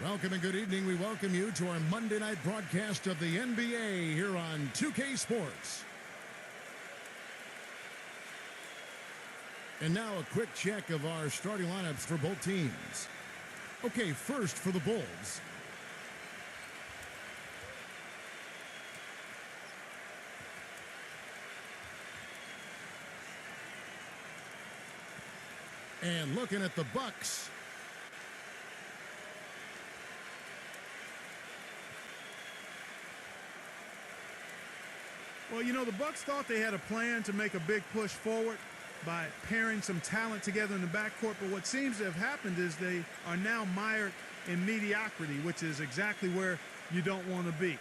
Welcome and good evening. We welcome you to our Monday night broadcast of the NBA here on 2K Sports. And now a quick check of our starting lineups for both teams. Okay, first for the Bulls. And looking at the Bucks. Well, you know, the Bucks thought they had a plan to make a big push forward by pairing some talent together in the backcourt, but what seems to have happened is they are now mired in mediocrity, which is exactly where you don't want to be.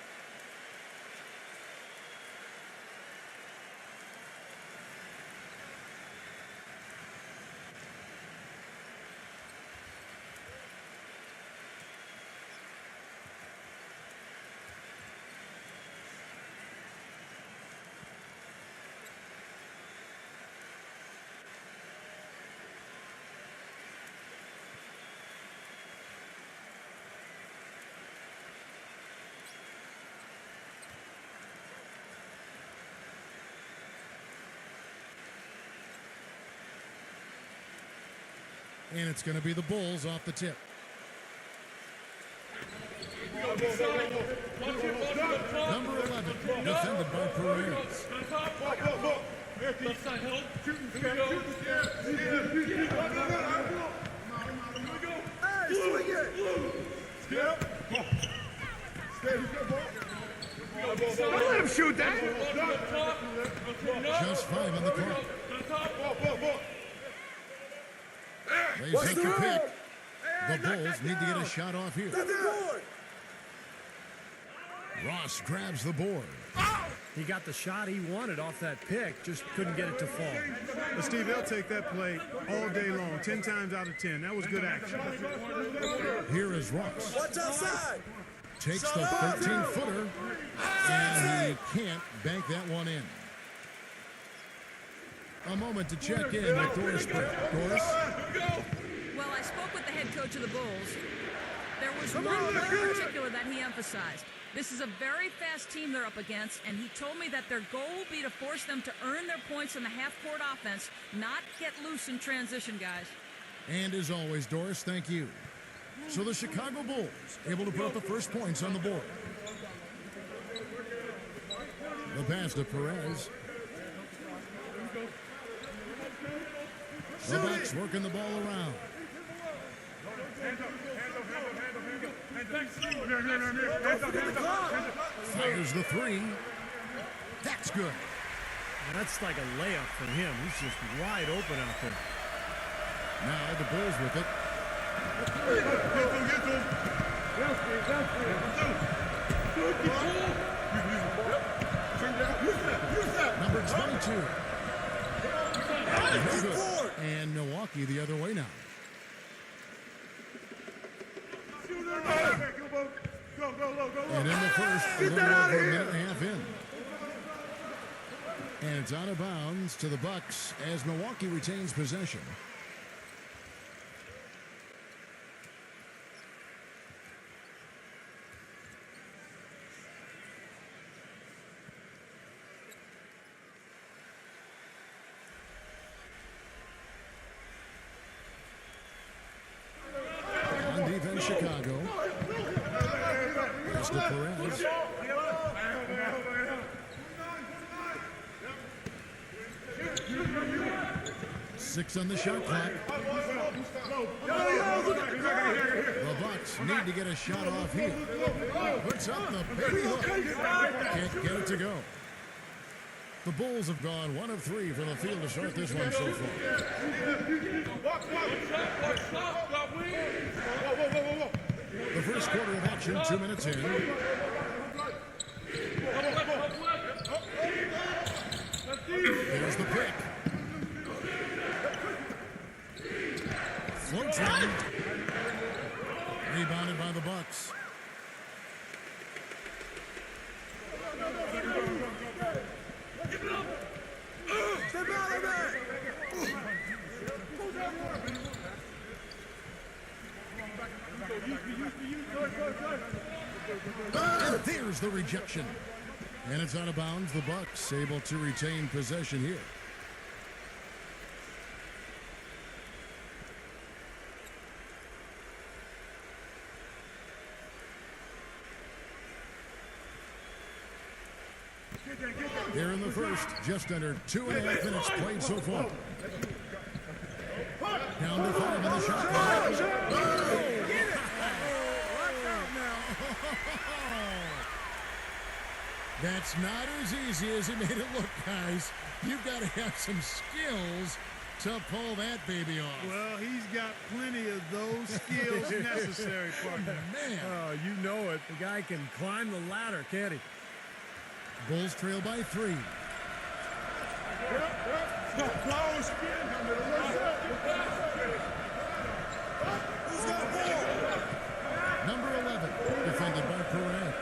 And it's going to be the Bulls off the tip. Number 11, defended by Perez. Left side help. Hey, swing it! Don't let him shoot that! Just 5 on the clock. They take the pick. The Bulls need to get a shot off here. Ross grabs the board. He got the shot he wanted off that pick, just couldn't get it to fall. But Steve, they'll take that play all day long, 10 times out of 10. That was good action. Here is Ross. Watch outside! Takes the 13-footer, and he can't bank that one in. A moment to check in with Doris Britt. Doris? Well, I spoke with the head coach of the Bulls. There was one point in particular that he emphasized. This is a very fast team they're up against, and he told me that their goal will be to force them to earn their points in the half-court offense, not get loose in transition, guys. And as always, Doris, thank you. So the Chicago Bulls able to put up the first points on the board. The pass to Perez. The Bucks working the ball around. Fires the three. That's good. That's like a layup for him. He's just wide open out there. Now the Bulls with it. Number 22. No good. And Milwaukee the other way now. And in the first, a little over a minute and a half in. And it's out of bounds to the Bucks as Milwaukee retains possession. On defense, Chicago. Pass to Perez. 6 on the shot clock. The Bucks need to get a shot off here. Puts up the baby hook. Can't get it to go. The Bulls have gone 1 of 3 from the field to start this one so far. The first quarter of action, 2 minutes in. Here's the pick. Floats one. Rebounded by the Bucks. Step out of there! And there's the rejection. And it's out of bounds. The Bucks able to retain possession here. Here in the first, just under 2.5 minutes played so far. Down to 5 in the shot clock. That's not as easy as it made it look, guys. You've got to have some skills to pull that baby off. Well, he's got plenty of those skills necessary, partner. Man. Oh, you know it. The guy can climb the ladder, can't he? Bulls trail by 3. Number 11, defended by Perez.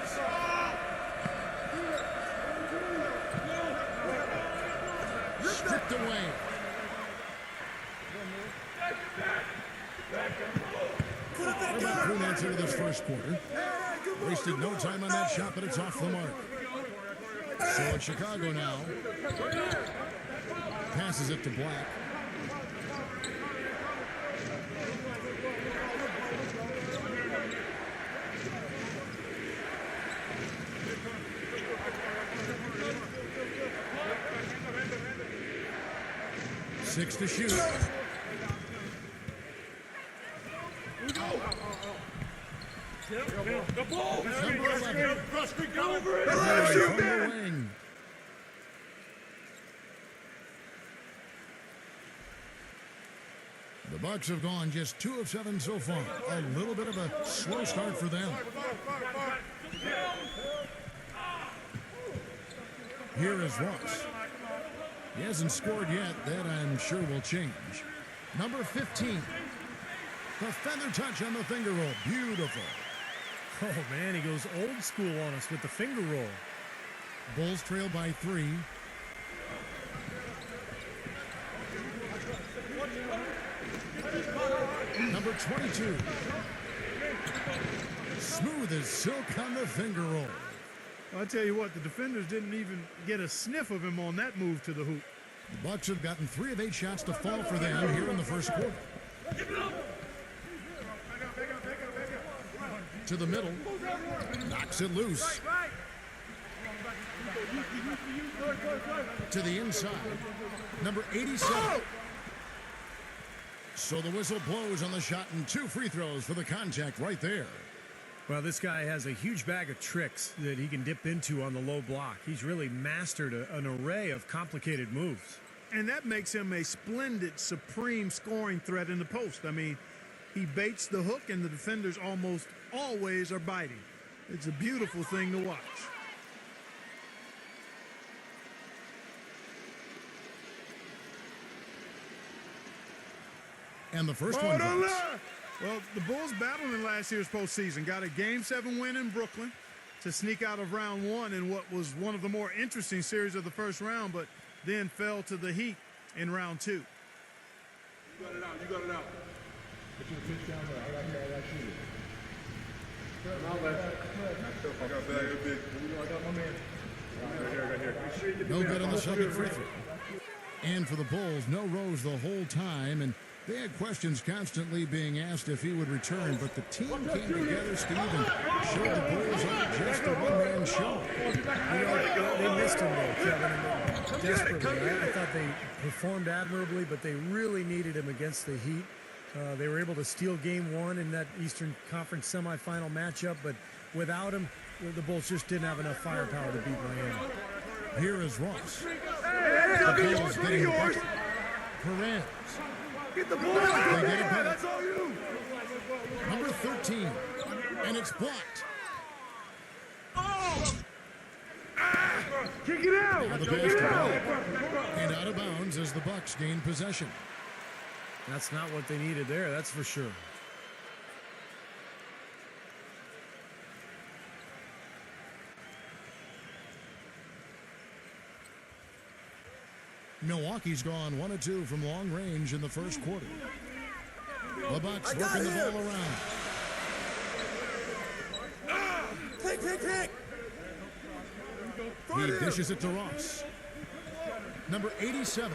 Stripped away. About 3 minutes into this first quarter. Wasted no time on that shot, but it's off the mark. So it's Chicago now. Passes it to Black. Six to shoot. The ball! Number 11. Let him shoot, From the man! wing. The Bucks have gone just 2 of 7 so far. A little bit of a slow start for them. Here is Ross. He hasn't scored yet. That I'm sure will change. Number 15. The feather touch on the finger roll. Beautiful. Oh, man, he goes old school on us with the finger roll. Bulls trail by 3. Number 22. Smooth as silk on the finger roll. I'll tell you what, the defenders didn't even get a sniff of him on that move to the hoop. The Bucks have gotten 3 of 8 shots to fall for them here in the first quarter. To the middle. Knocks it loose. To the inside. Number 87. So the whistle blows on the shot and 2 free throws for the contact right there. Well, this guy has a huge bag of tricks that he can dip into on the low block. He's really mastered an array of complicated moves. And that makes him a splendid, supreme scoring threat in the post. I mean, he baits the hook, and the defenders almost always are biting. It's a beautiful thing to watch. And the first one drops. Well, the Bulls battled in last year's postseason. Got a Game 7 win in Brooklyn to sneak out of round 1 in what was one of the more interesting series of the first round, but then fell to the Heat in round 2. You got it out. You got it out. No good on the second free throw. And for the Bulls, no Rose the whole time, and they had questions constantly being asked if he would return, but the team came together, Steve, and showed the Bulls aren't just a one-man show. They missed him, though, Kevin, desperately. I thought they performed admirably, but they really needed him against the Heat. They were able to steal Game 1 in that Eastern Conference semifinal matchup, but without him, the Bulls just didn't have enough firepower to beat Miami. Here is Ross. Hey, The Bulls getting the bucket. Perez. get the ball! They get it back. That's all you! Number 13. And it's blocked. Kick it out! Now the Kick pass it to out! Black. And out of bounds as the Bucks gain possession. That's not what they needed there, that's for sure. Milwaukee's gone 1 of 2 from long range in the first quarter. The Bucks I got working the him. ball around. He dishes it to Ross. Number 87.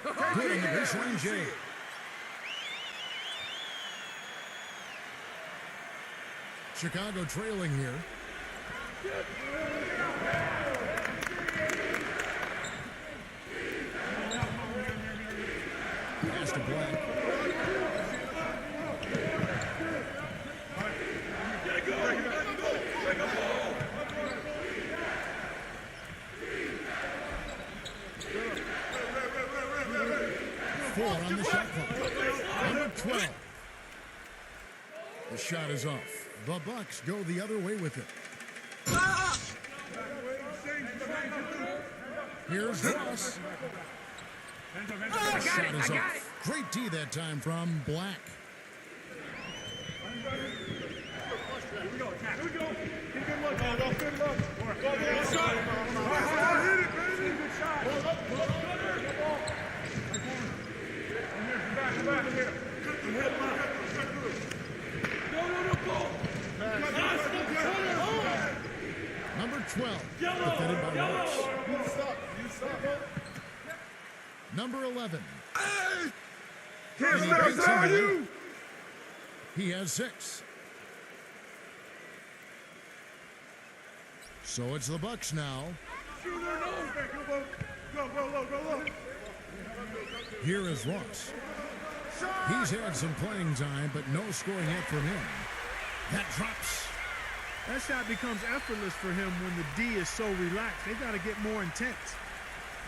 Good on the baseline, Jay. Chicago trailing here. Pass to Black. Four on the shot clock. Number 12. The shot is off. The Bucks go the other way with it. Here's Ross. The shot is off. Great D that time from Black. Number 12, defended by Ross. Number 11. Can't stop you! He has 6. So it's the Bucks now. Here is Ross. He's had some playing time, but no scoring yet from him. That drops. That shot becomes effortless for him when the D is so relaxed. They got to get more intense.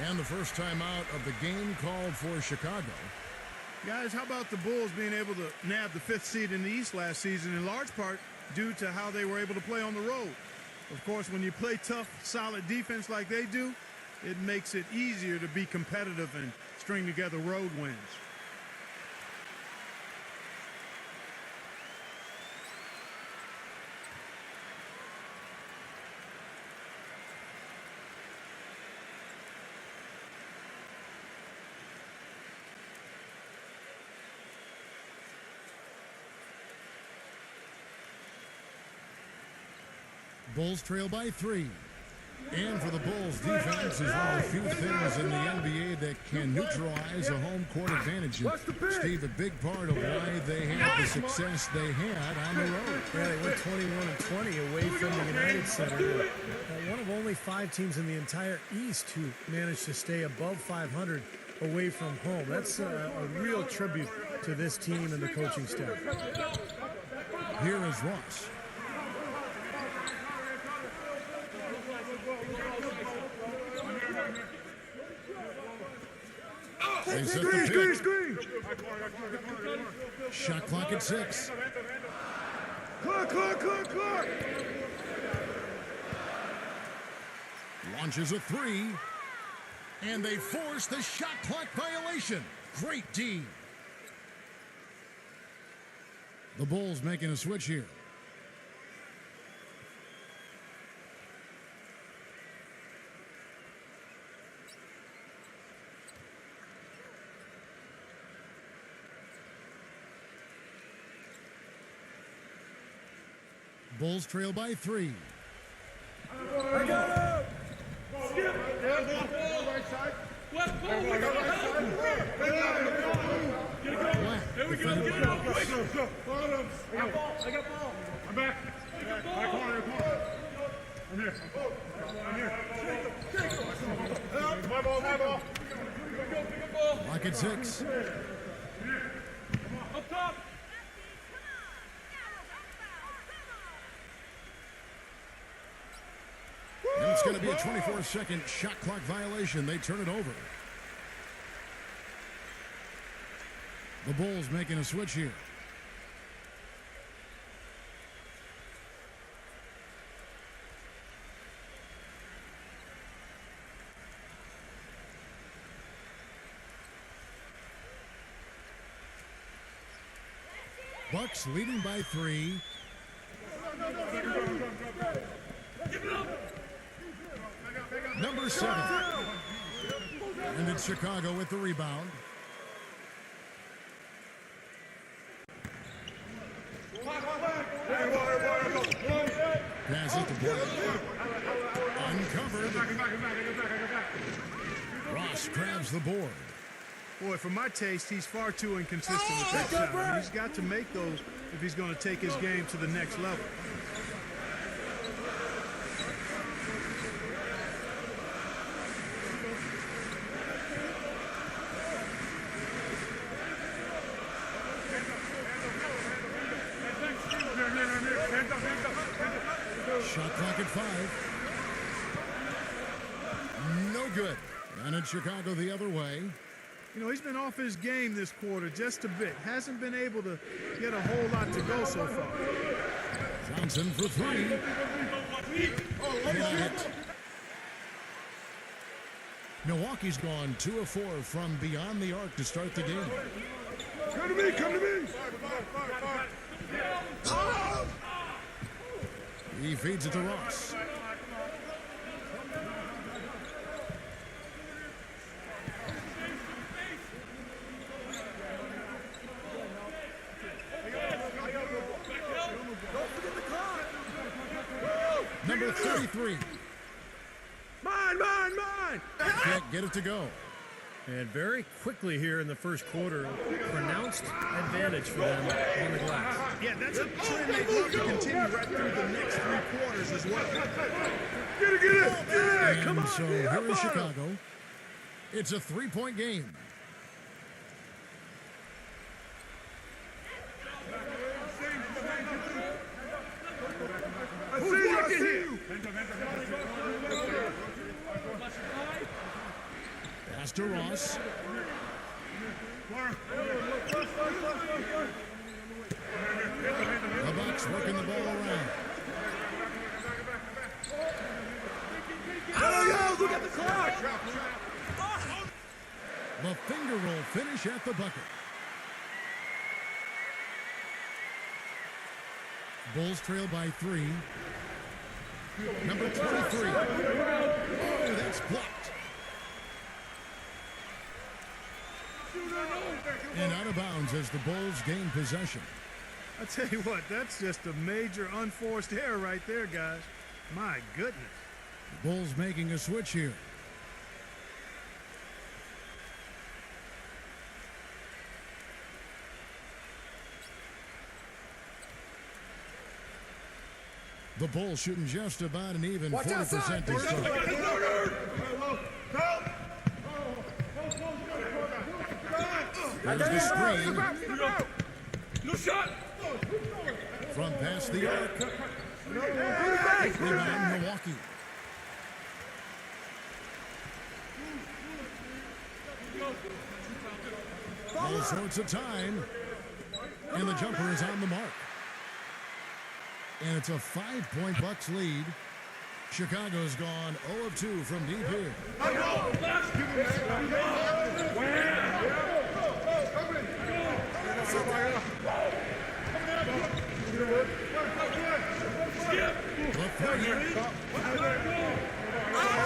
And the first time out of the game called for Chicago. Guys, how about the Bulls being able to nab the 5th seed in the East last season, in large part due to how they were able to play on the road? Of course, when you play tough, solid defense like they do, it makes it easier to be competitive and string together road wins. Bulls trail by 3. And for the Bulls, defense is one of the few things in the NBA that can neutralize a home court advantage. And Steve, a big part of why they had the success they had on the road. Yeah, they went 21-20 away from the United Center. One of only 5 teams in the entire East who managed to stay above 500 away from home. That's a real tribute to this team and the coaching staff. Here is Ross. They set the pick. Shot clock at 6. Clock. Launches a 3. And they force the shot clock violation. Great D. The Bulls making a switch here. Bulls trail by 3. I got him! Skip! Right side. Left ball. Right Black, defended by Ross. Bottoms. I got ball. I'm back. Back corner. I'm here. My ball. Pick up ball. Clock at 6. Up top. And it's going to be a 24-second shot clock violation. They turn it over. The Bulls making a switch here. Bucks leading by 3. Number 7. And it's Chicago with the rebound. Pass it to Black. Uncovered Ross grabs the board. Boy, for my taste, he's far too inconsistent with that shot. I mean, he's got to make those if he's going to take his game to the next level. Shot clock at 5. No good. And it's Chicago the other way. You know, he's been off his game this quarter just a bit. Hasn't been able to get a whole lot to go so far. Johnson for 3. Cannot hit. Milwaukee's gone 2 of 4 from beyond the arc to start the game. Come to me, come to me. He feeds it to Ross. Number 33. Mine. Can't get it to go. And very quickly here in the first quarter, pronounced advantage for them on the glass. Yeah, that's a trend they'd love to continue right through the next 3 quarters as well. Get it. Yeah, And come on. so Yeah, here is up on him. Chicago. It's a 3-point game. I see you. Pass to Ross. The Bucks working the ball around. Look at the clock. The finger roll finish at the bucket. Bulls trail by 3. Number 23. Oh, that's blocked. And out of bounds as the Bulls gain possession. I tell you what, that's just a major unforced error right there, guys. My goodness. The Bulls making a switch here. The Bulls shooting just about an even 40% to start. There's the screen No shot. from past the arc. Rebound Milwaukee. All sorts of time. And the jumper is on the mark. And it's a 5-point Bucks lead. Chicago's gone 0 of 2 from deep here. The three.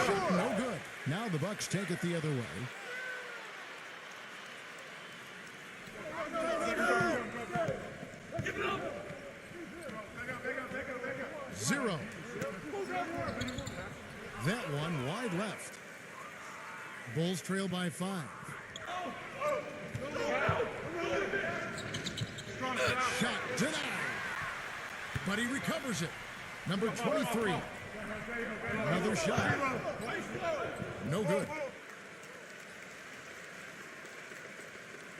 Shot no good. Now the Bucks take it the other way. Zero. That one wide left. Bulls trail by 5. Shot denied. But he recovers it. Number 23. Another shot. No good.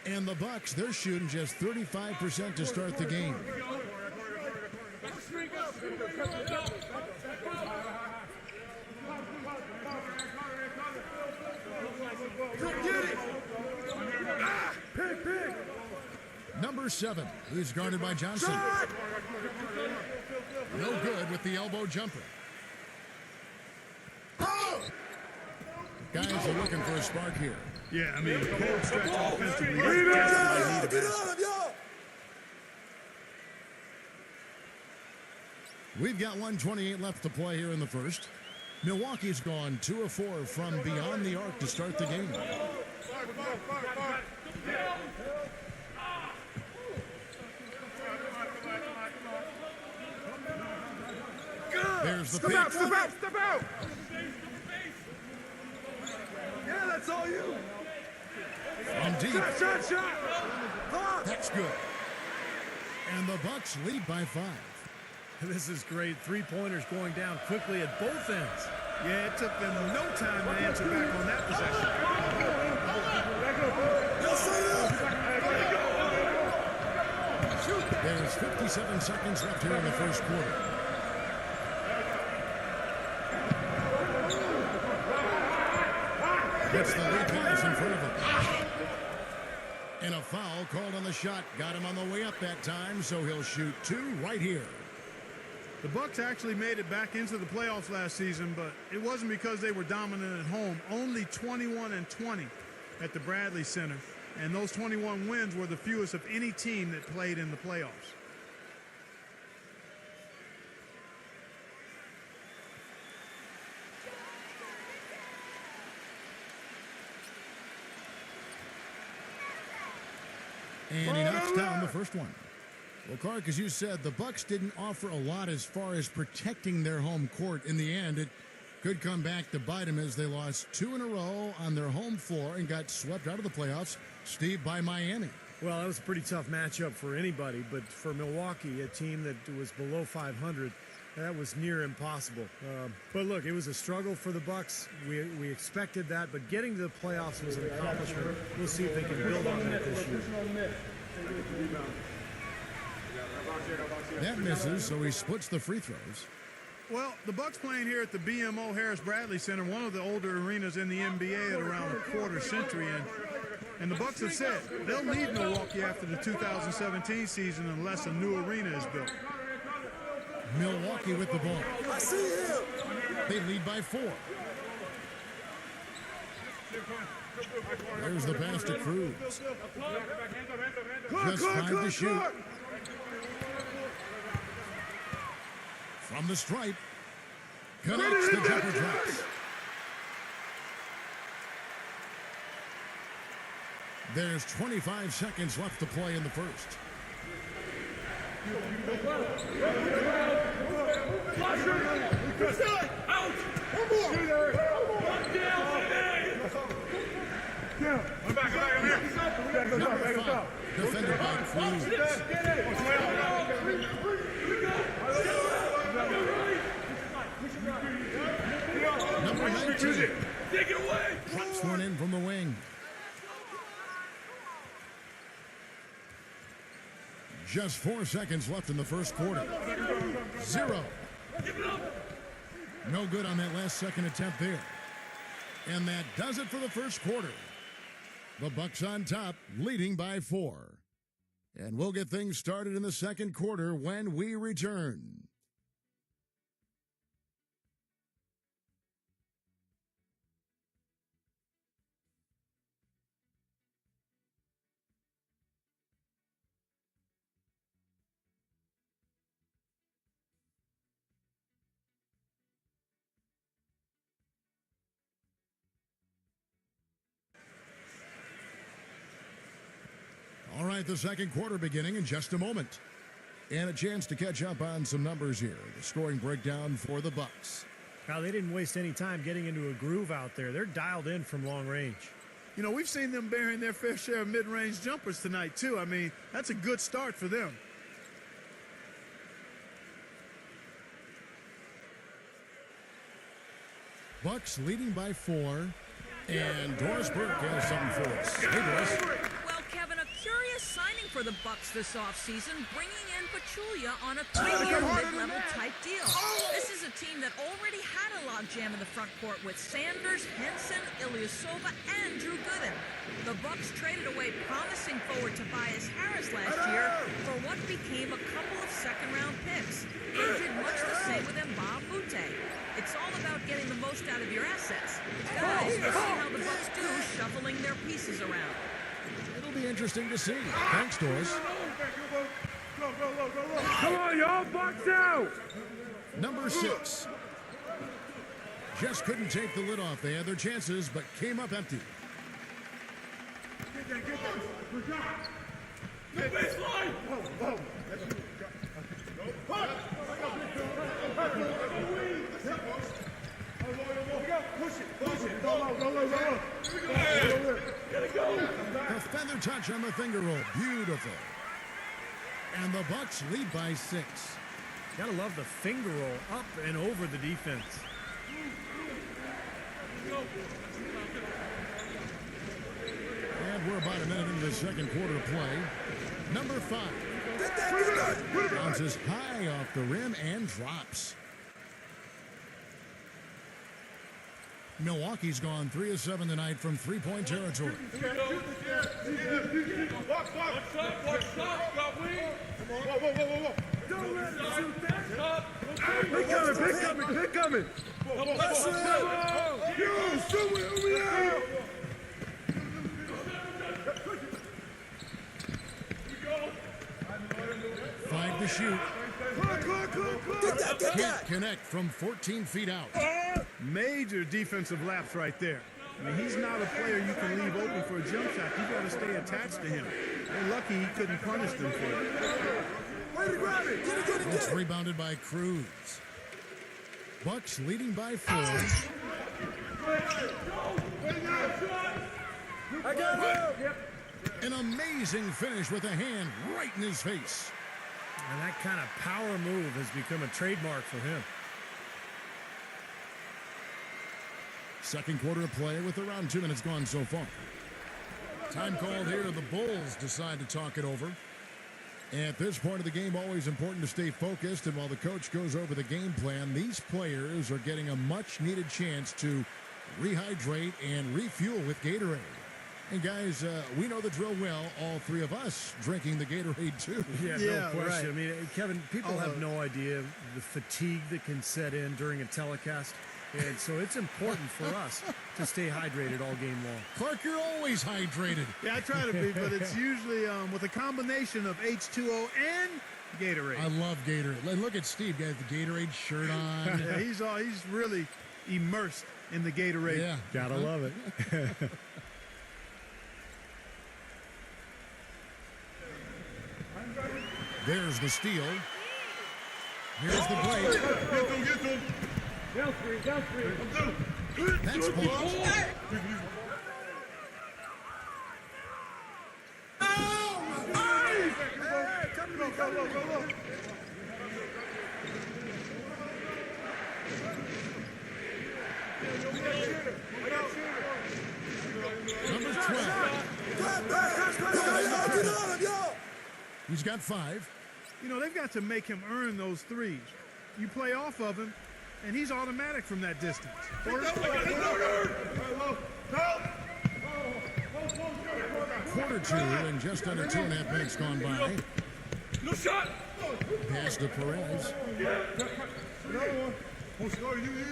And the Bucks, they're shooting just 35% to start the game. Pick. Number 7 is guarded by Johnson. No good with the elbow jumper. Guys are looking for a spark here. Yeah, I mean, cold stretch offensively. They desperately need a basket. We've got 1:28 left to play here in the first. Milwaukee's gone 2 of 4 from beyond the arc to start the game. There's the pitch. Step out. That's all you. From deep. Shot. That's good. And the Bucks lead by 5. This is great. Three-pointers going down quickly at both ends. Yeah, it took them no time to answer back on that possession. There's 57 seconds left here in the first quarter. Gets the lead pass in front of him. And a foul called on the shot. Got him on the way up that time, so he'll shoot 2 right here. The Bucks actually made it back into the playoffs last season, but it wasn't because they were dominant at home. Only 21-20 at the Bradley Center. And those 21 wins were the fewest of any team that played in the playoffs. And he knocks down the first one. Well, Clark, as you said, the Bucks didn't offer a lot as far as protecting their home court. In the end, it could come back to bite them as they lost 2 in a row on their home floor and got swept out of the playoffs, Steve, by Miami. Well, that was a pretty tough matchup for anybody, but for Milwaukee, a team that was below 500, that was near impossible. But look, it was a struggle for the Bucks. We expected that, but getting to the playoffs was an accomplishment. We'll see if they can build on that this year. That misses, so he splits the free throws. Well, the Bucks playing here at the BMO Harris Bradley Center, one of the older arenas in the NBA at around a quarter century. And the Bucks have said they'll leave Milwaukee after the 2017 season unless a new arena is built. Milwaukee with the ball. I see him. They lead by 4. There's the pass to Cruz. Just 5 to shoot. From the stripe. Connects the jumper drops. There's 25 seconds left to play in the first. Out. I'm back. I'm here. Number 5, defended by Cruz. Number 19. Take it away. Drops one in from the wing. Just 4 seconds left in the first quarter. 0. No good on that last second attempt there. And that does it for the first quarter. The Bucks on top, leading by 4. And we'll get things started in the second quarter when we return. All right, the second quarter beginning in just a moment. And a chance to catch up on some numbers here. The scoring breakdown for the Bucks. Now, they didn't waste any time getting into a groove out there. They're dialed in from long range. You know, we've seen them bearing their fair share of mid-range jumpers tonight, too. I mean, that's a good start for them. Bucks leading by 4. And Doris Burke has something for us. Hey, Doris. Well, Kevin, a curious signing for the Bucks this offseason, bringing in Pachulia on a 3-year mid-level type deal. This is a team that already had a logjam in the front court with Sanders, Henson, Ilyasova, and Drew Gooden. The Bucks traded away promising forward Tobias Harris last year for what became a couple of second-round picks. They did much the same with Mbah Moute. It's all about getting the most out of your assets. Guys, we'll see how the Bucks do shuffling their pieces around. It'll be interesting to see. Thanks, Doris. Come on, y'all. Bucks out. Number 6. Just couldn't take the lid off. They had their chances, but came up empty. No baseline. Push it. Go low. A feather touch on the finger roll. Beautiful. And the Bucks lead by 6. Gotta love the finger roll up and over the defense. And we're about a minute into the second quarter of play. Number 5. Bounces high off the rim and drops. Milwaukee's gone 3 of 7 tonight from three-point territory. Pick coming. Five to shoot. Can't connect from 14 feet out. Major defensive lapse right there. I mean, he's not a player you can leave open for a jump shot. You got to stay attached to him. They're lucky he couldn't punish them for it. It's rebounded by Cruz. Bucks leading by 4. I got him. An amazing finish with a hand right in his face. And that kind of power move has become a trademark for him. Second quarter of play with around 2 minutes gone so far. Time called here. The Bulls decide to talk it over. At this point of the game, always important to stay focused. And while the coach goes over the game plan, these players are getting a much-needed chance to rehydrate and refuel with Gatorade. And guys, we know the drill well, all 3 of us drinking the Gatorade too. Yeah, no question. Right. I mean, Kevin, people have no idea the fatigue that can set in during a telecast. And so it's important for us to stay hydrated all game long. Clark, you're always hydrated. Yeah, I try to be, but it's usually with a combination of H2O and Gatorade. I love Gatorade. Look at Steve, got the Gatorade shirt on. Yeah, he's really immersed in the Gatorade. Yeah, gotta love it. There's the steal. Here's the break. Get them. Down three. That's blocked. Go. Number 12. He's got 5. You know, they've got to make him earn those threes. You play off of him, and he's automatic from that distance. Quarter 2 and just under 2.5 minutes gone by. No shot. Pass to Perez.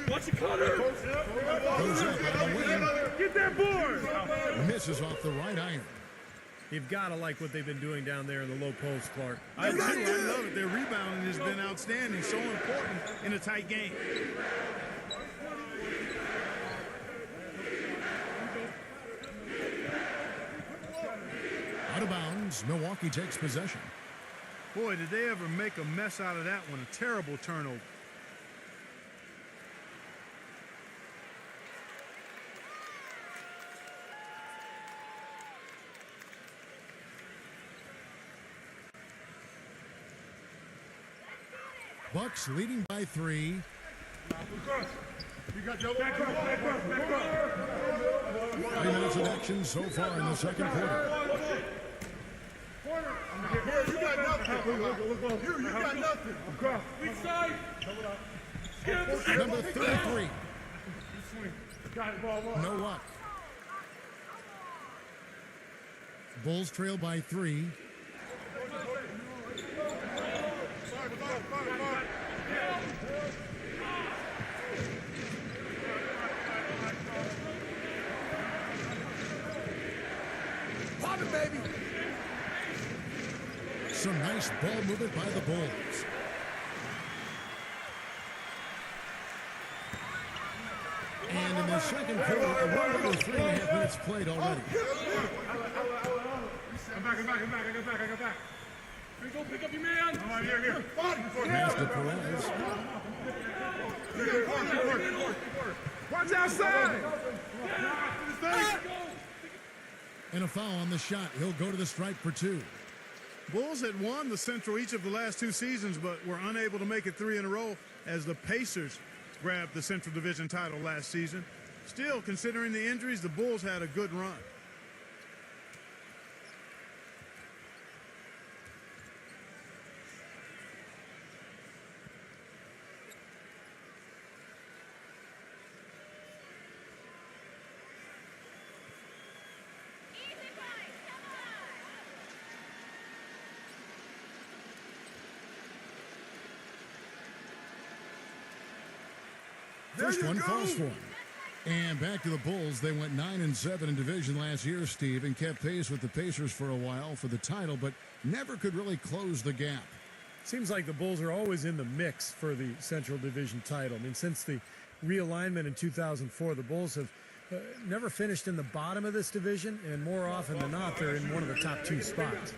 Watch it, Connor. Goes up on the wing. Get that board. Misses off the right iron. You've got to like what they've been doing down there in the low post, Clark. I love it. Their rebounding has been outstanding, so important in a tight game. Out of bounds. Milwaukee takes possession. Boy, did they ever make a mess out of that one. A terrible turnover. Bucks leading by 3. You got double. Back up. 3 minutes of action so far in the second quarter. You got nothing. You got nothing. Weak side. Number 33. Got it, ball. No luck. Bulls trail by 3. Pop it, baby. Some nice ball movement by the Bulls. And in the second quarter, a little over 3.5 minutes played already. I'm back. I got back. Here, go pick up your man. Here. Pass to Perez. Watch outside. And a foul on the shot. He'll go to the stripe for 2. Bulls had won the Central each of the last 2 seasons, but were unable to make it 3 in a row as the Pacers grabbed the Central Division title last season. Still, considering the injuries, the Bulls had a good run. First one falls for him. And back to the Bulls. They went 9-7 in division last year, Steve, and kept pace with the Pacers for a while for the title, but never could really close the gap. Seems like the Bulls are always in the mix for the Central Division title. I mean, since the realignment in 2004, the Bulls have never finished in the bottom of this division, and more often than not, they're in one of the top 2 spots.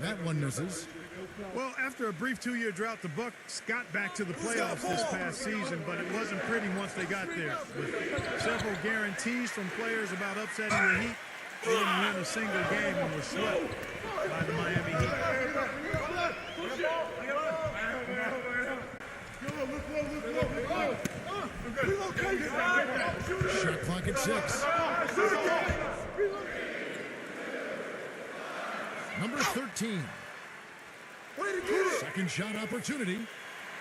That one misses. Well, after a brief 2-year drought, the Bucks got back to the playoffs this past season, but it wasn't pretty once they got there. With several guarantees from players about upsetting the Heat, they didn't win a single game and were swept by the Miami Heat. Shot clock at 6. Number 13. Second shot opportunity.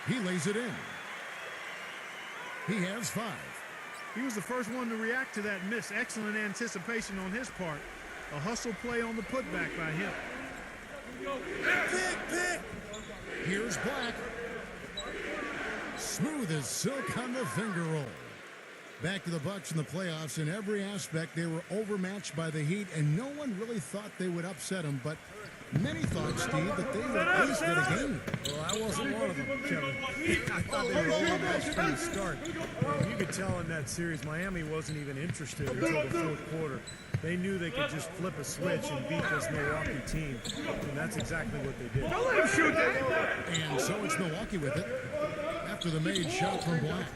He lays it in. He has 5. He was the first one to react to that miss. Excellent anticipation on his part. A hustle play on the putback by him. Here's Black. Smooth as silk on the finger roll. Back to the Bucks in the playoffs. In every aspect, they were overmatched by the Heat, and no one really thought they would upset them, but many thought, Steve, that they would at least get a game. Well, I wasn't one of them, Kevin. I thought they were overmatched from the start. And you could tell in that series, Miami wasn't even interested until the 4th quarter. They knew they could just flip a switch and beat this Milwaukee team, and that's exactly what they did. Don't let him shoot that. And so it's Milwaukee with it after the made shot from Black.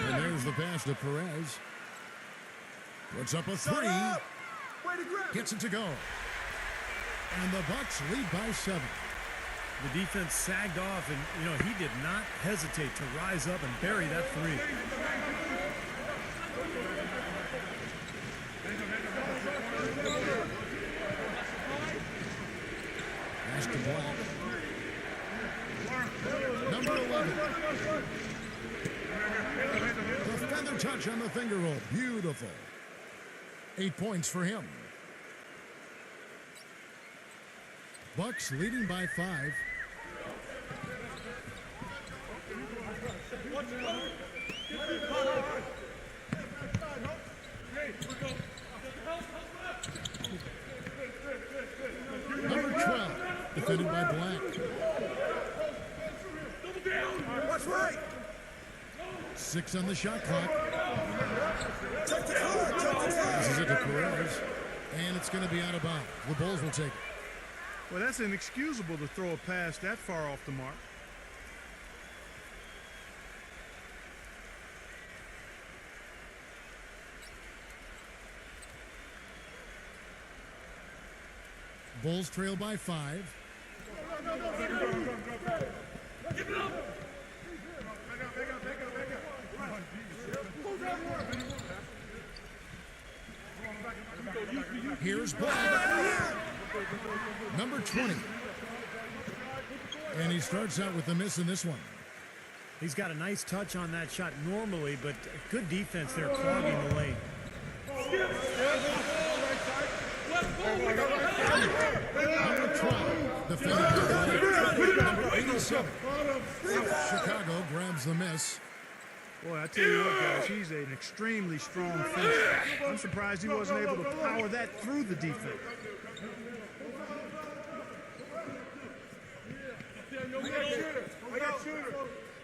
And there's the pass to Perez. Puts up a 3. Gets it to go. And the Bucks lead by 7. The defense sagged off, and, he did not hesitate to rise up and bury that 3. Pass to Black. Number 11. The feather touch on the finger roll. Beautiful. 8 points for him. Bucks leading by 5. Number 12, defended by Black. Watch right. 6 on the shot clock. This is it to Perez, and it's going to be out of bounds. The Bulls will take it. Well, that's inexcusable to throw a pass that far off the mark. Bulls trail by 5. Here's Black. Number 20. And he starts out with the miss in this one. He's got a nice touch on that shot normally, but good defense there clogging the lane. Number 12, defended by Black. Number 87. Chicago grabs the miss. Boy, I tell you what, guys, he's an extremely strong finisher. I'm surprised he wasn't able to power that through the defense.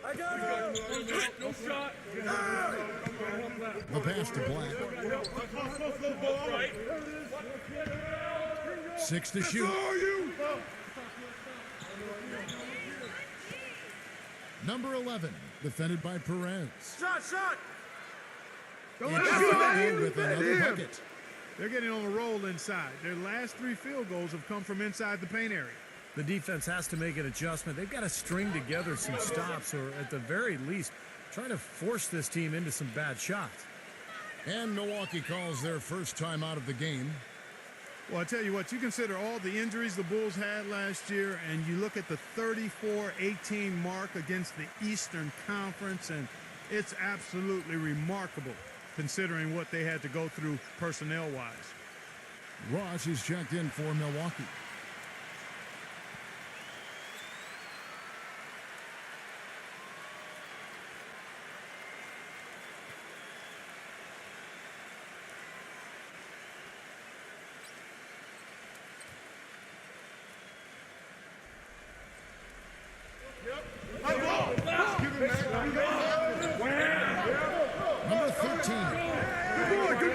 I got it. No shot. The pass to Black. 6 to shoot. Number 11, defended by Perez. Shot! Don't It's fouled with another bucket. They're getting on a roll inside. Their last 3 field goals have come from inside the paint area. The defense has to make an adjustment. They've got to string together some stops, or at the very least, try to force this team into some bad shots. And Milwaukee calls their first time out of the game. Well, I tell you what, you consider all the injuries the Bulls had last year, and you look at the 34-18 mark against the Eastern Conference, and it's absolutely remarkable considering what they had to go through personnel-wise. Ross is checked in for Milwaukee. Number 13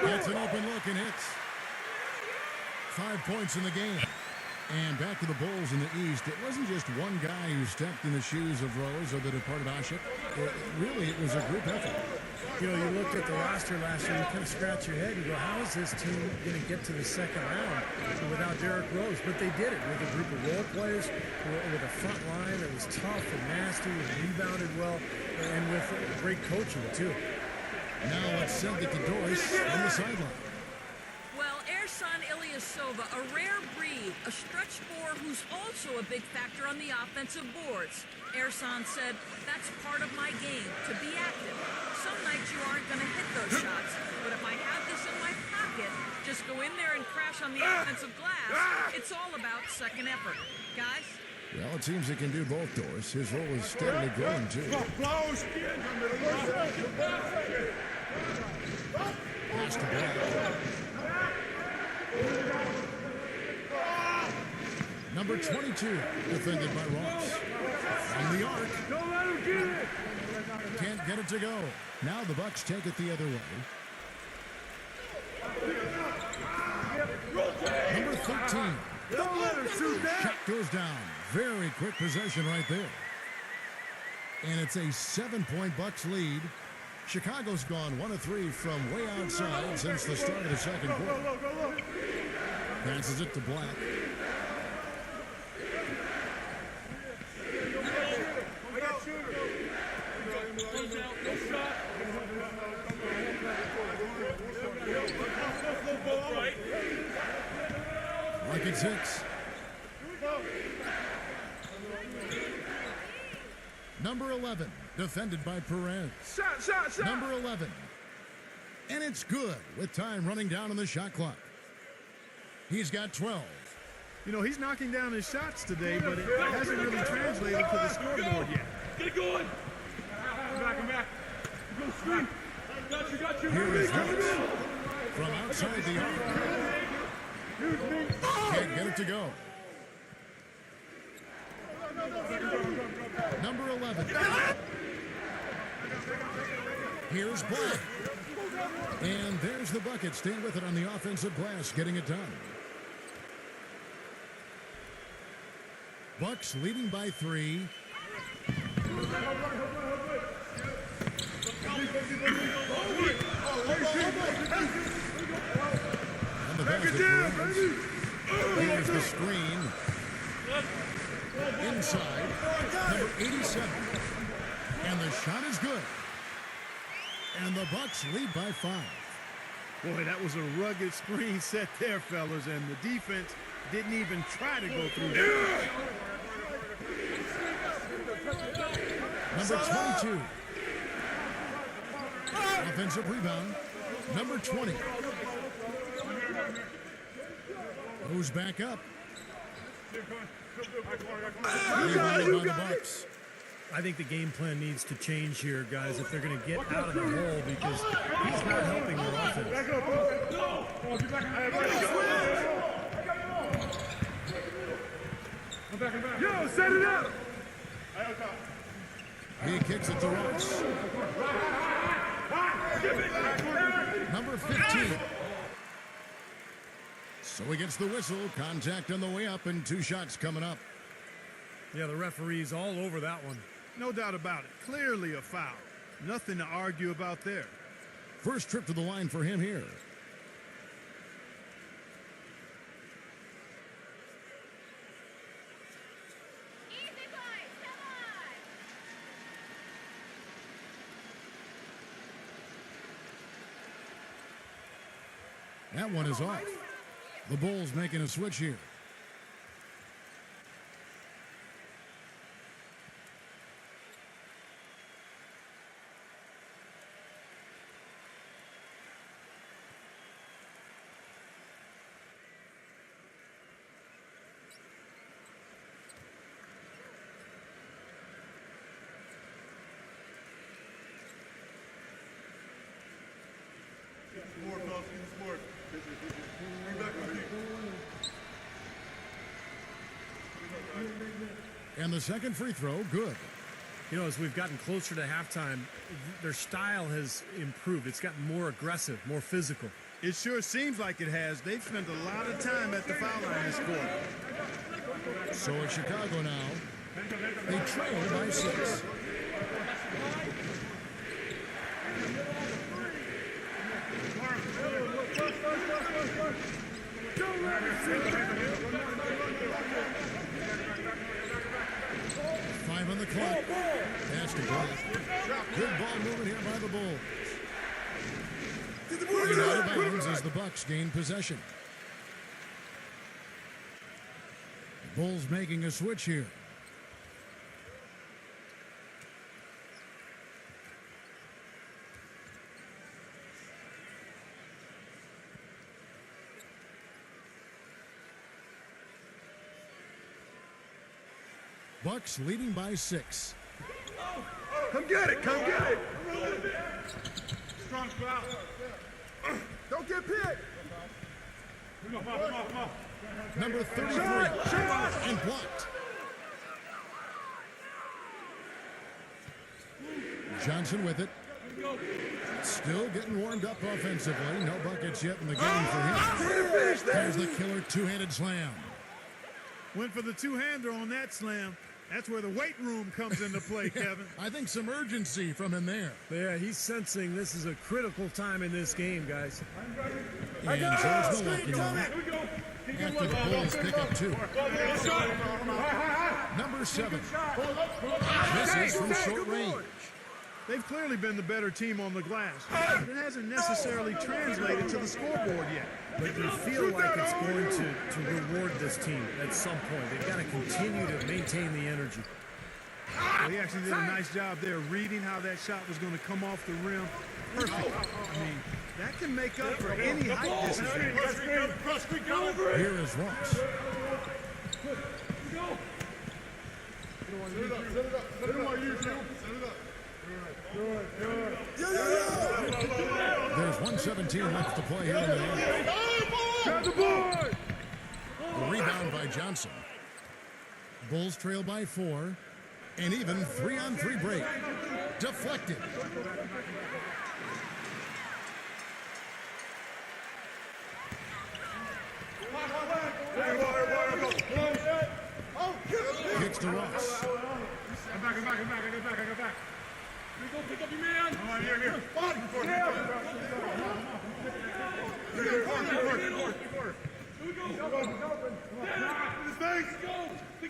gets an open look and hits. 5 points in the game. And back to the Bulls in the East. It wasn't just one guy who stepped in the shoes of Rose or the departed Ashik. Really, it was a group effort. You know, you looked at the roster last year, you kind of scratch your head and go, how is this team going to get to the second round without Derrick Rose? But they did it with a group of role players, with a front line that was tough and nasty and rebounded well, and with great coaching, too. Now let's send it to Doris on the sideline. Well, Ersan Ilyasova, a rare breed, a stretch four who's also a big factor on the offensive boards. Ersan said, that's part of my game, to be active. Some nights you aren't going to hit those shots, but if I have this in my pocket, just go in there and crash on the offensive glass. It's all about second effort. Guys? Well, it seems he can do both, Doris. His role is steadily growing, too. Close. Pass to Black. Number 22, defended by Ross. From the arc. Don't let him get it. Can't get it to go. Now the Bucks take it the other way. Number 13. Don't let him shoot that. Shot goes down. Very quick possession right there. And it's a 7-point Bucks lead. Chicago's gone 1 of 3 from way outside since the start of the second quarter. Go. Passes it to Black. Rockets hits. Number 11, defended by Perez. Shot. Number 11. And it's good with time running down on the shot clock. He's got 12. You know, he's knocking down his shots today, but it hasn't really translated to the scoreboard yet. Get it going. Come back. Go screen. Got you. Here is Hurts from outside the arc. Can't get it to go. Number 11. Here's Black. And there's the bucket. Staying with it on the offensive glass, getting it done. Bucks leading by 3. And the basket. Here's the screen. Inside. Number 87. And the shot is good. And the Bucks lead by 5. Boy, that was a rugged screen set there, fellas, and the defense didn't even try to go through that. Number 22. Offensive rebound. Number 20. Goes back up. Rebounded by the Bucks. I think the game plan needs to change here, guys, if they're going to get out of the hole, because he's not helping their offense. Yo, set it up. He kicks it to Ross. Number 15. So he gets the whistle. Contact on the way up and 2 shots coming up. Yeah, the referee's all over that one. No doubt about it. Clearly a foul. Nothing to argue about there. First trip to the line for him here. Easy boys, come on! That one is off. The Bulls making a switch here. More, fellas, get the sport. Bring back my feet. And the second free throw, good. You know, as we've gotten closer to halftime, their style has improved. It's gotten more aggressive, more physical. It sure seems like it has. They've spent a lot of time at the foul line this quarter. So it's Chicago now. They trail by 6. Five on the clock. Pass to Black. Good ball movement here by the Bulls. And out of bounds as the Bucks gain possession. The Bulls making a switch here. Bucks leading by 6. Come get it, come get it. Strong foul. Don't get picked. Come on, come on, come on. Number 33. And blocked. Johnson with it. Still getting warmed up offensively. No buckets yet in the game for him. There's the killer two-handed slam. Went for the two-hander on that slam. That's where the weight room comes into play, Kevin. I think some urgency from him there. Yeah, he's sensing this is a critical time in this game, guys. And there's Milwaukee now. After the Bulls pick up 2. Number 7. Misses from short range. They've clearly been the better team on the glass, but it hasn't necessarily translated to the scoreboard yet. But you feel like it's going to reward this team at some point. They've got to continue to maintain the energy. Well, he actually did a nice job there reading how that shot was going to come off the rim. Perfect. I mean, that can make up for any height disadvantage. Here is Ross. Set it on you, Jim. Set it up. There's 1:17 left to play here in the half. Grab the board. A rebound by Johnson. Bulls trail by 4. And even 3-on-3 break. Deflected. Kicks to Ross. I'm back. I go back. Go pick up your man. Come on, here. Go.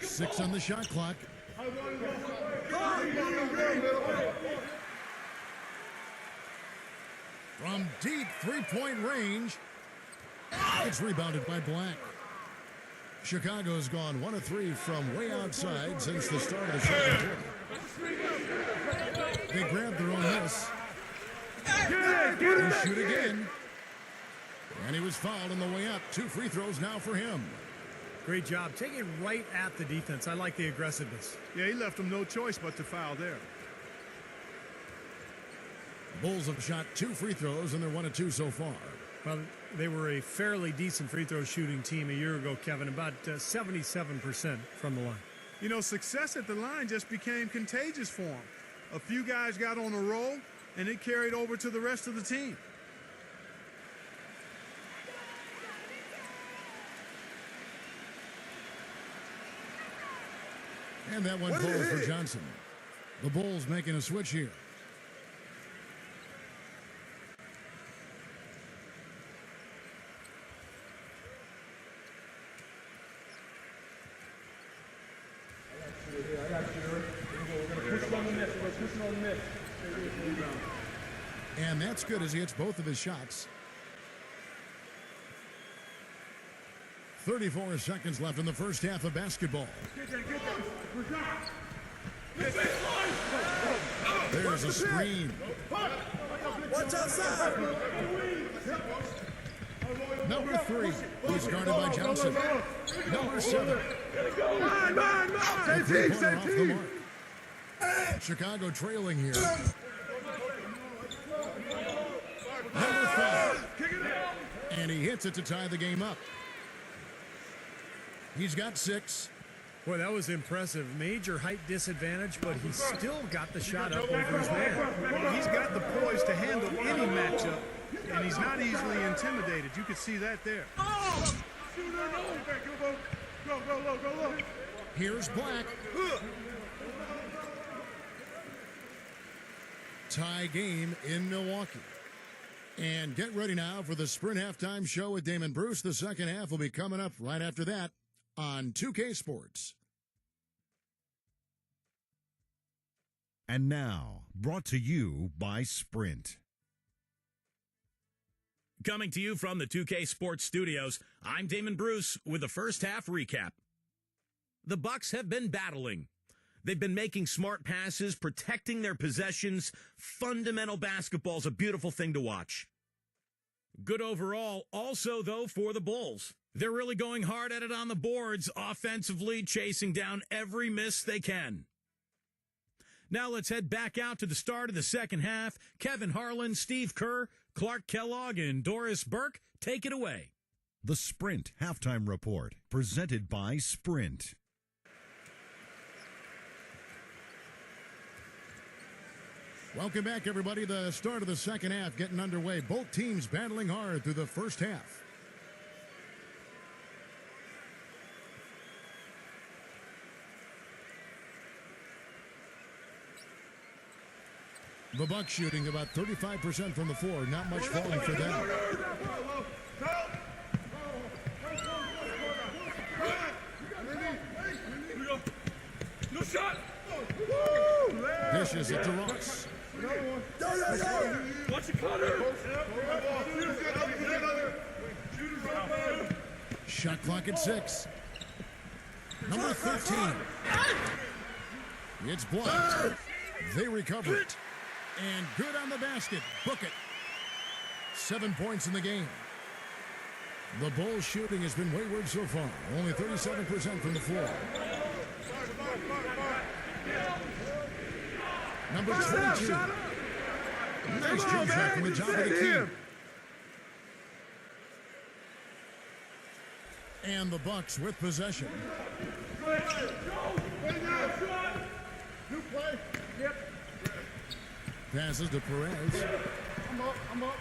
6 on the shot clock. From deep three-point range, it's rebounded by Black. Chicago's gone 1 of 3 from way outside since the start of the second quarter. They grab their own miss. And shoot again. And he was fouled on the way up. 2 free throws now for him. Great job. Taking right at the defense. I like the aggressiveness. Yeah, he left them no choice but to foul there. Bulls have shot 2 free throws, and they're 1 of 2 so far. Well, they were a fairly decent free throw shooting team a year ago, Kevin, about 77% from the line. You know, success at the line just became contagious for him. A few guys got on a roll, and it carried over to the rest of the team. And that one goes for Johnson. The Bulls making a switch here. And that's good as he hits both of his shots. 34 seconds left in the first half of basketball. There's a screen. Watch outside. Number 3. He's guarded by Johnson. Number 7. Same team, same team. Chicago trailing here. Number 5. And he hits it to tie the game up. He's got 6. Boy, that was impressive. Major height disadvantage, but he still got the shot up over his man. He's got the poise to handle any matchup, and he's not easily intimidated. You could see that there. Go. Here's Black. Tie game in Milwaukee. And get ready now for the Sprint Halftime Show with Damon Bruce. The second half will be coming up right after that on 2K Sports. And now, brought to you by Sprint. Coming to you from the 2K Sports Studios, I'm Damon Bruce with the first half recap. The Bucks have been battling. They've been making smart passes, protecting their possessions. Fundamental basketball is a beautiful thing to watch. Good overall, also, though, for the Bulls. They're really going hard at it on the boards, offensively chasing down every miss they can. Now let's head back out to the start of the second half. Kevin Harlan, Steve Kerr, Clark Kellogg, and Doris Burke, take it away. The Sprint Halftime Report, presented by Sprint. Welcome back, everybody. The start of the second half getting underway. Both teams battling hard through the first half. The Bucks shooting about 35% from the floor. Not much falling for them. No shot. Dishes it to Ross. Watch the cutter. Shot clock at 6. Number 13. It's blocked. They recover it. And good on the basket. Book it. 7 points in the game. The Bulls shooting has been wayward so far. Only 37% from the floor. Number 22. Nice jump shot from the top of the key. And the Bucks with possession. New play. Yep. Passes to Perez. I'm up.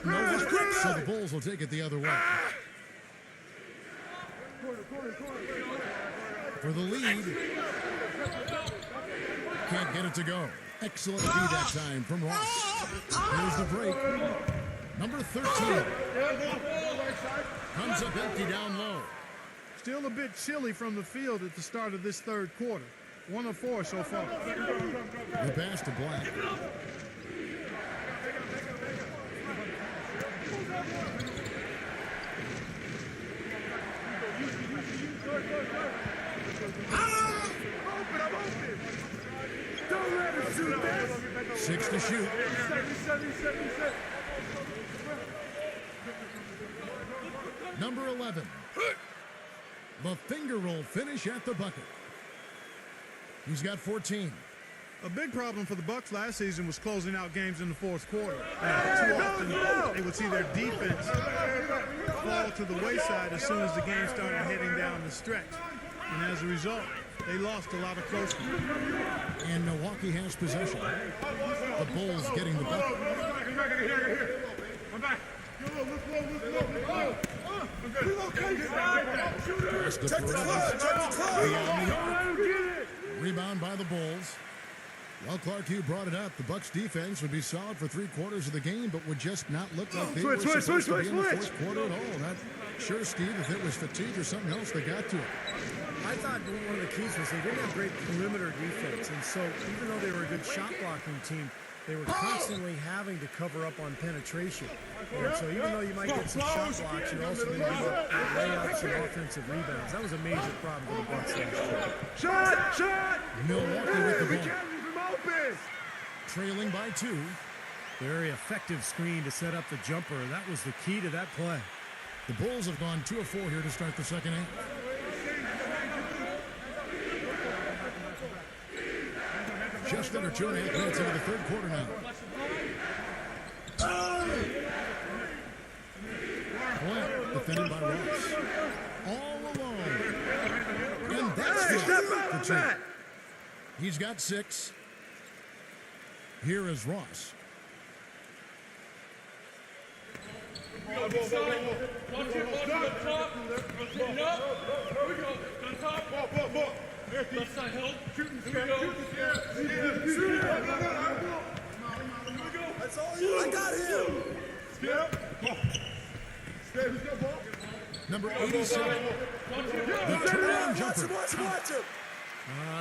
No, so the Bulls will take it the other way. For the lead. Can't get it to go. Excellent D that time from Ross. Here's the break. Number 13. Comes up empty down low. Still a bit chilly from the field at the start of this third quarter. 1 of 4 so far. The pass to Black. Don't let him shoot this. 6 to shoot. Number 11. The finger roll finish at the bucket. He's got 14. A big problem for the Bucks last season was closing out games in the fourth quarter. Too often, they would see their defense fall to the wayside as soon as the game started heading down the stretch. And as a result, they lost a lot of close games. And Milwaukee has possession. The Bulls getting the bucket. I'm back. Pass to Perez. Beyond the arc. Rebound by the Bulls. Well, Clark, you brought it up. The Bucks defense would be solid for 3/4 of the game, but would just not look like they were supposed to be in the fourth quarter at all. Not sure, Steve, if it was fatigue or something else that got to it. I thought one of the keys was they didn't have great perimeter defense, and so even though they were a good shot blocking team, they were constantly having to cover up on penetration. And so even though you might get some shot blocks, you're also going to give up layups and offensive rebounds. That was a major problem for the Bucks last year. Shot! Milwaukee with the ball. Trailing by 2. Very effective screen to set up the jumper. That was the key to that play. The Bulls have gone 2 of 4 here to start the second half. Just under 2.5 minutes into the third quarter now. Blount defended by Ross. All alone. And that's the two. He's got 6. Here is Ross. Left side help. That's all you. I got him. Number 87. The turnaround jumper. Watch him.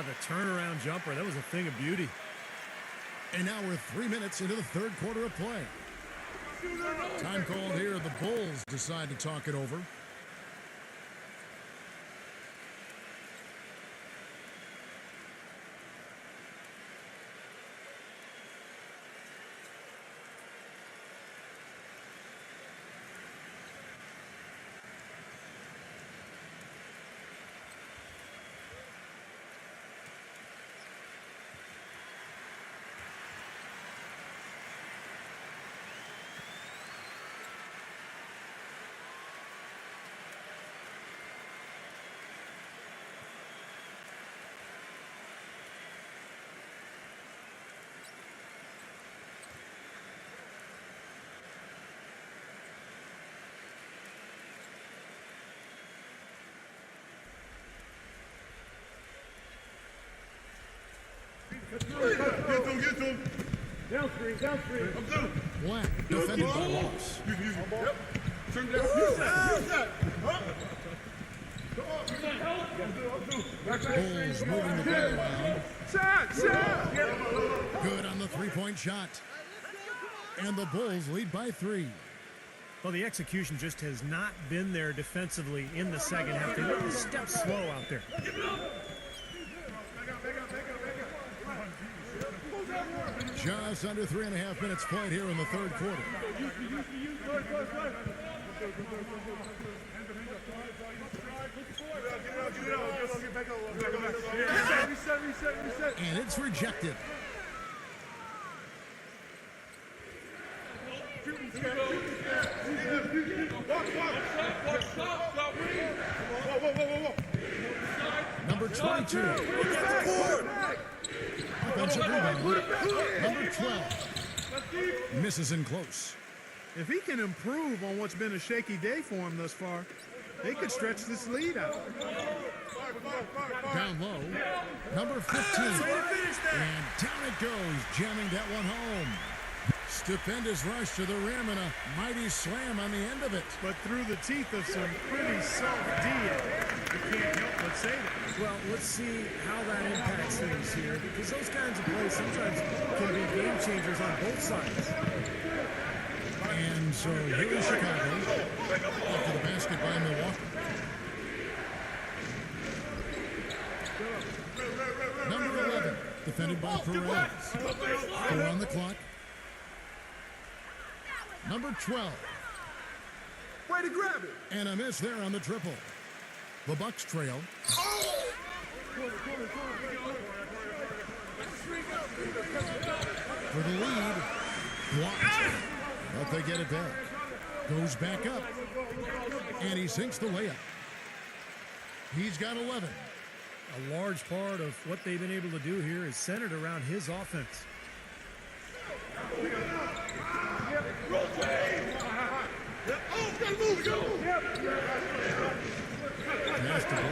The turnaround jumper. That was a thing of beauty. And now we're 3 minutes into the third quarter of play. Time called here. The Bulls decide to talk it over. Get to him. Down screen. I'm through. Blount defended by Ross. Yep. Turn down. Use that. Bulls moving the ball around. Shot. Good on the three-point shot. And the Bulls lead by 3. Well, the execution just has not been there defensively in the second half. They were a step slow out there. Just under 3.5 minutes played here in the third quarter. Reset. And it's rejected. Number 22. Offensive rebound. Number 12. Misses in close. If he can improve on what's been a shaky day for him thus far, they could stretch this lead out. Down low. Number 15. And down it goes, jamming that one home. Stupendous rush to the rim and a mighty slam on the end of it. But through the teeth of some pretty soft D, you can't help but say that. Well, let's see how that impacts things here, because those kinds of plays sometimes can be game changers on both sides. And so here is Chicago after the basket by Milwaukee. Number 11, defended by Perez. 4 on the clock. Number 12. Way to grab it. And a miss there on the triple. The Bucks trail. For the lead. Blocked. But they get it back. Goes back up. And he sinks the layup. He's got 11. A large part of what they've been able to do here is centered around his offense. Pass to Blount.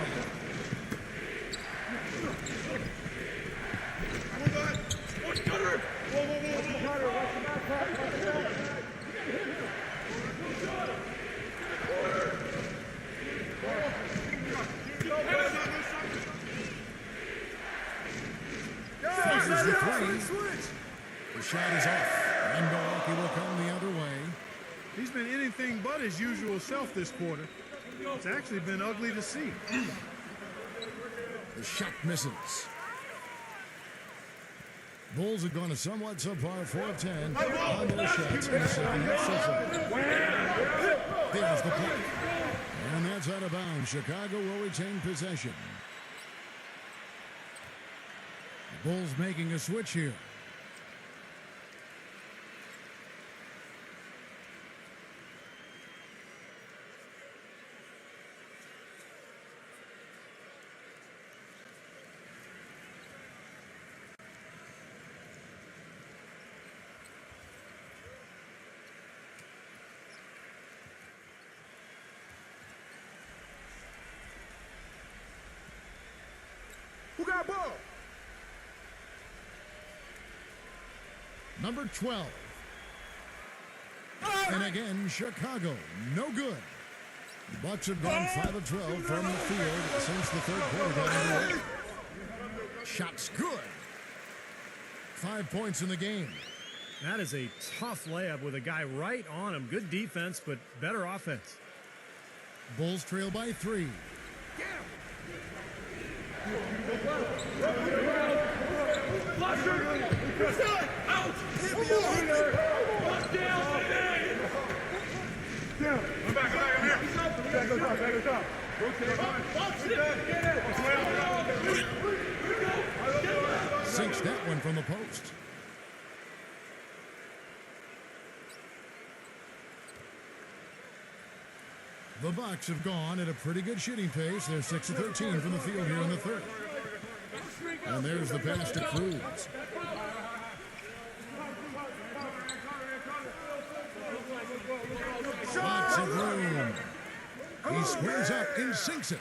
shot is off, and Milwaukee will come the other way. He's been anything but his usual self this quarter. It's actually been ugly to see. The shot misses. Bulls have gone a somewhat subpar 4 of 10 on their shots in the second half so far. There's the play. And that's out of bounds. Chicago will retain possession. The Bulls making a switch here. Who got ball? Number 12. And again, Chicago, no good. The Bucks have gone 5 of 12 from the field since the third quarter got underway. Shot's good. 5 points in the game. That is a tough layup with a guy right on him. Good defense, but better offense. Bulls trail by 3. Sinks that one from the post. The Bucks have gone at a pretty good shooting pace. They're 6 of 13 from the field here in the third. And there's the pass to Cruz. Lots of room. He squares up and sinks it.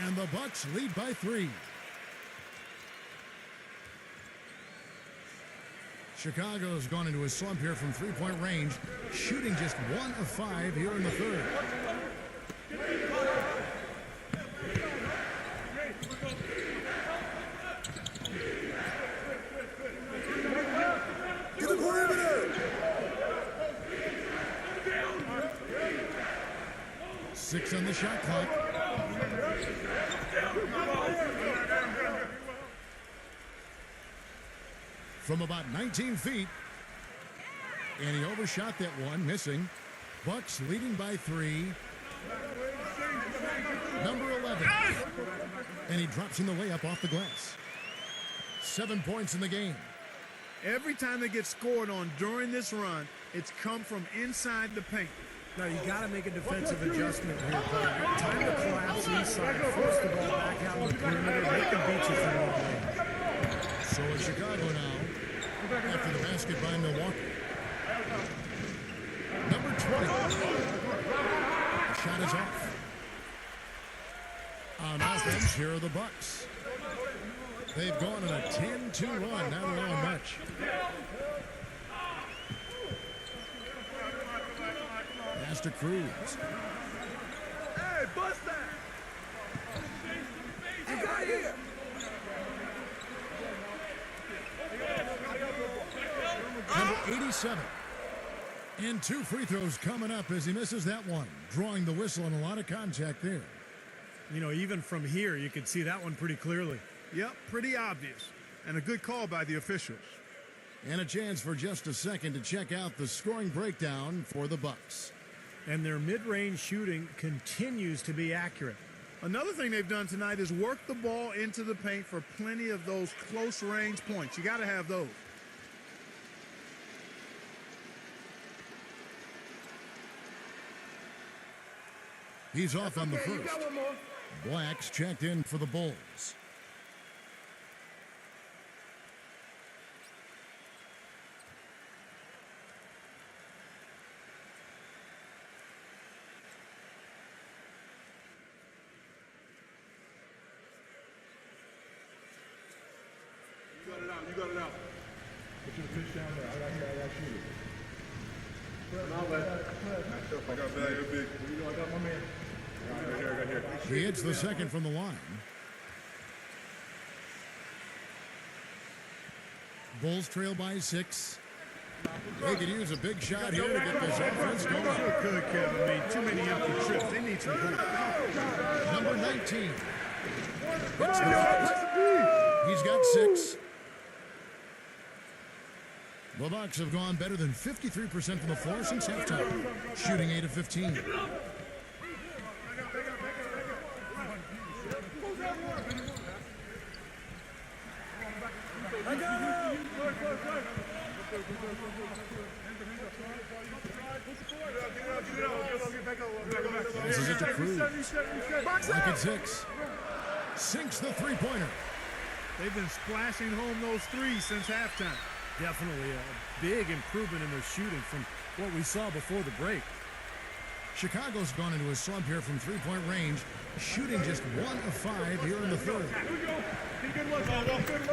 And the Bucks lead by 3. Chicago's gone into a slump here from three-point range, shooting just 1 of 5 here in the third. To the perimeter. 6 on the shot clock. From about 19 feet. And he overshot that one, missing. Bucks leading by 3. Number 11. And he drops in the layup off the glass. 7 points in the game. Every time they get scored on during this run, it's come from inside the paint. Now, you got to make a defensive adjustment here, Paul. Time to collapse inside, force the ball back out on the perimeter, make them beat you from long range. So it's Chicago now, after the basket by Milwaukee. Number 20. The shot is off. On offense, here are the Bucks. They've gone on a 10-2 run, not allowing much. Pass to Cruz. Hey, bust that. You got here. Number 87. And 2 free throws coming up as he misses that one. Drawing the whistle and a lot of contact there. You know, even from here, you could see that one pretty clearly. Yep, pretty obvious. And a good call by the officials. And a chance for just a second to check out the scoring breakdown for the Bucks. And their mid-range shooting continues to be accurate. Another thing they've done tonight is work the ball into the paint for plenty of those close-range points. You got to have those. He's off on the first. Black's checked in for the Bulls. You got it out. Put your pitch down there. I got you. I got bag, you're big. I got my man. I got here. He hits the second from the line. Bulls trail by 6. They could use a big shot here to get this offense going. Good, Kevin. I mean, too many empty trips. They need some help. Number 19. He's got 6. The Bucks have gone better than 53% from the floor since halftime, shooting 8 of 15. Passes it to Cruz. Back at 6. Sinks the three-pointer. They've been splashing home those threes since halftime. Definitely a big improvement in their shooting from what we saw before the break. Chicago's gone into a slump here from three-point range, shooting just 1 of 5 here in the third. Good look. Good look. Good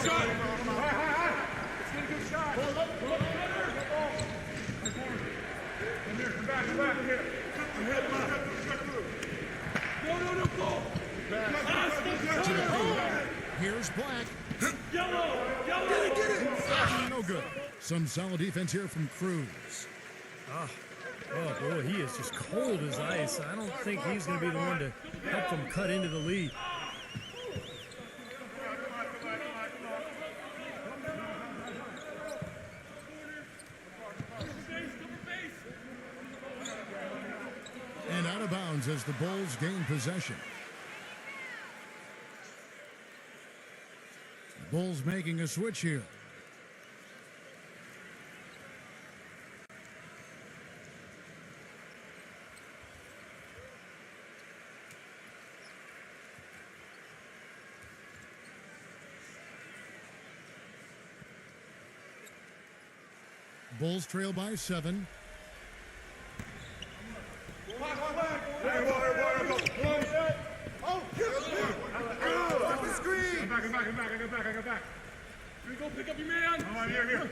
shot. Let's get a good shot. Come here. Come back. Come here. No. Go. To the paint. Here's Black. Yellow. Get it. No good. Some solid defense here from Cruz. Oh, boy, he is just cold as ice. I don't think he's going to be the one to help them cut into the lead. And out of bounds as the Bulls gain possession. The Bulls making a switch here. Bulls trail by 7. I got back. Here we go, pick up your man. Come on, here. Yo,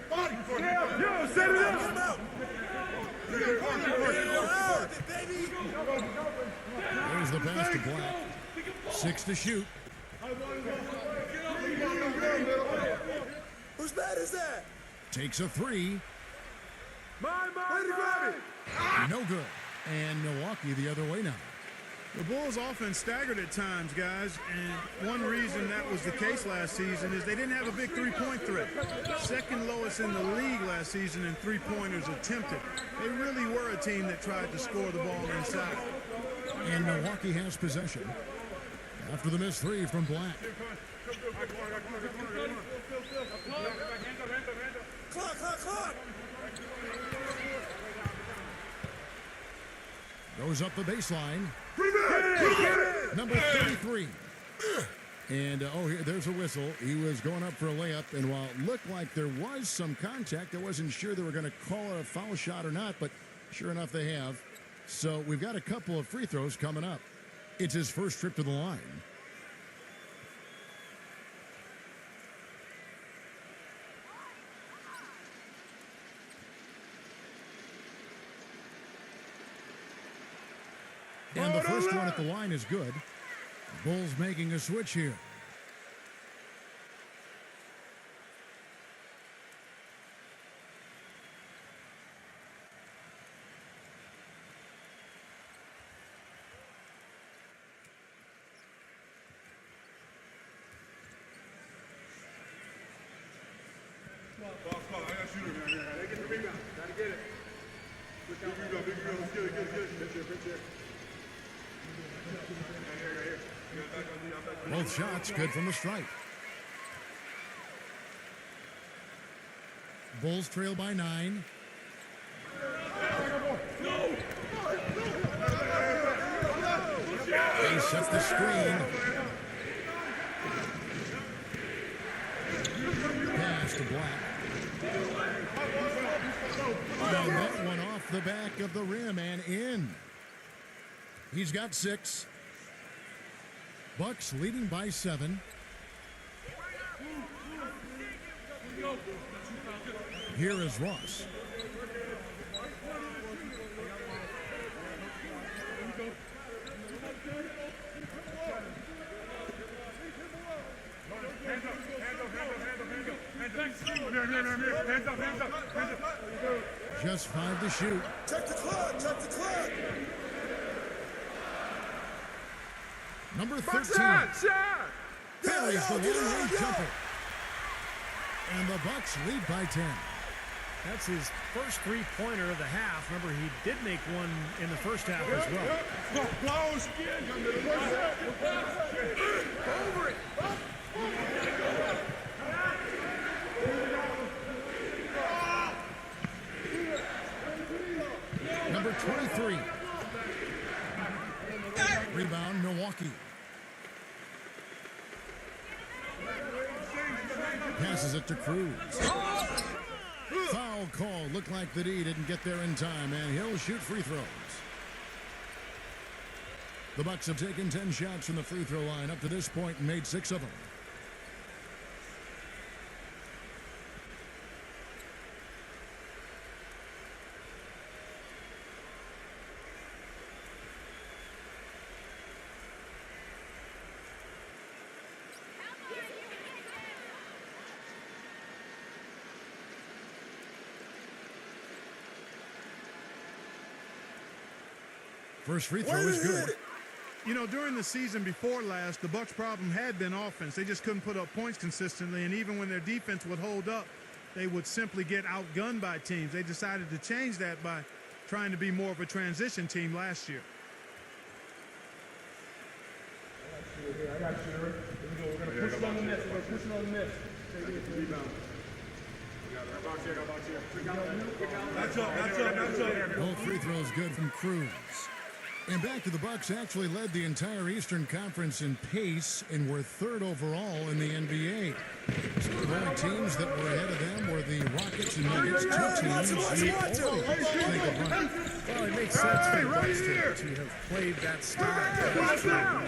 set it up. There's the pass to Black. 6 to shoot. Whose bat is that? Takes a 3. Mine. Grab it. No good. And Milwaukee the other way now. The Bulls' offense staggered at times, guys, and one reason that was the case last season is they didn't have a big three-point threat. Second lowest in the league last season in three-pointers attempted. They really were a team that tried to score the ball inside. And Milwaukee has possession. After the missed 3 from Black. Clock. Goes up the baseline. Number 33. And, there's a whistle. He was going up for a layup, and while it looked like there was some contact, I wasn't sure they were going to call it a foul shot or not, but sure enough they have. So we've got a couple of free throws coming up. It's his first trip to the line. And the first one at the line is good. Bulls making a switch here. I got a shooter, man. They get the rebound. Gotta get it. Big rebound. Let's get it. Pitch here. Both shots good from the stripe. Bulls trail by 9. They set the screen. Pass to Black. And that one off the back of the rim and in. He's got 6. Bucks leading by 7. Here is Ross. Hands Just 5 to shoot. Check the clock. Check the clock. Number 13. Shot! Parries the long-range jumper. And the Bucks lead by 10. That's his first three-pointer of the half. Remember, he did make one in the first half as well. Close. Over it! Number 23. Rebound, Milwaukee. Passes it to Cruz. Foul call. Looked like the D didn't get there in time, and he'll shoot free throws. The Bucks have taken 10 shots from the free throw line up to this point and made 6 of them. First free throw is good. You know, during the season before last, the Bucks' problem had been offense. They just couldn't put up points consistently, and even when their defense would hold up, they would simply get outgunned by teams. They decided to change that by trying to be more of a transition team last year. I got you. Here we go. We're going to push it on the miss. We're going to push it on the miss. Rebound. That's up. Both free throws good from Cruz. And back to the Bucks actually led the entire Eastern Conference in pace and were 3rd overall in the NBA. So the only teams that were ahead of them were the Rockets and Nuggets, 2 teams you always think of running. Well, it makes sense for the Bucks to have played that style.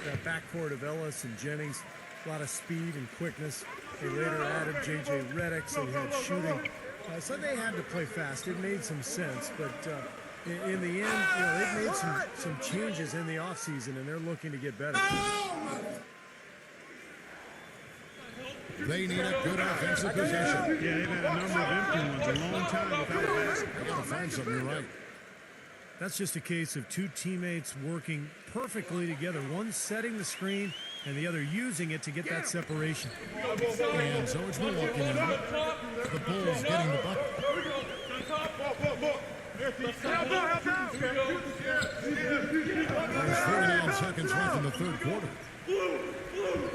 That backcourt of Ellis and Jennings, a lot of speed and quickness. They later added J.J. Redick, so he had shooting. So they had to play fast. It made some sense, but in the end, you know, they've made some changes in the offseason, and they're looking to get better. They need a good offensive possession. Yeah, they've had a number of empty ones a long time without a basket. They got to find something. You're right. That's just a case of 2 teammates working perfectly together, one setting the screen and the other using it to get that separation. And so it's Milwaukee now. The Bulls getting the bucket. There's 49 seconds left in the third quarter.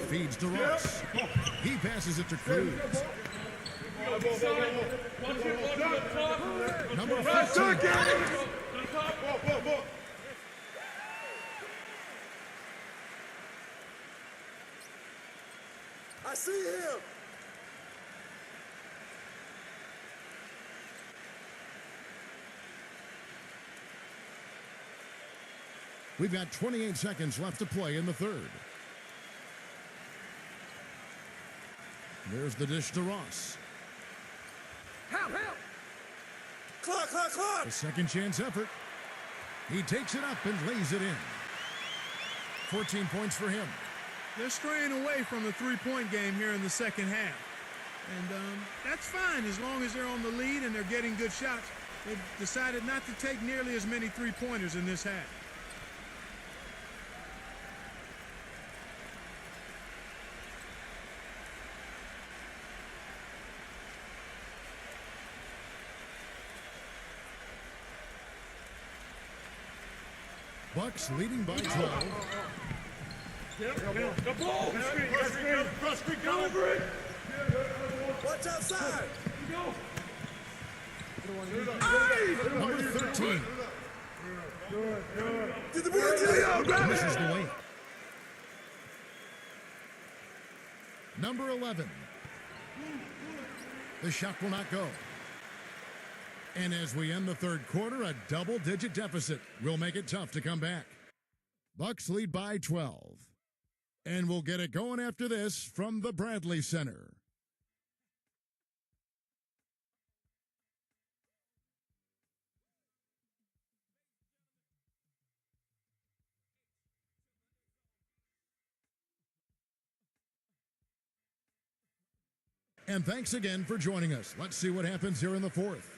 Feeds to Ross. He passes it to Cruz. Number 15. I see him. We've got 28 seconds left to play in the third. There's the dish to Ross. Help! Clock. A second chance effort. He takes it up and lays it in. 14 points for him. They're straying away from the three-point game here in the second half. And that's fine as long as they're on the lead and they're getting good shots. They've decided not to take nearly as many three-pointers in this half. Bucks leading by 12. The ball! Cross screen, go over it! Watch outside. Number 13. Get the ball. Misses the layup. Number 11. The shot will not go. And as we end the third quarter, a double-digit deficit will make it tough to come back. Bucks lead by 12. And we'll get it going after this from the Bradley Center. And thanks again for joining us. Let's see what happens here in the fourth.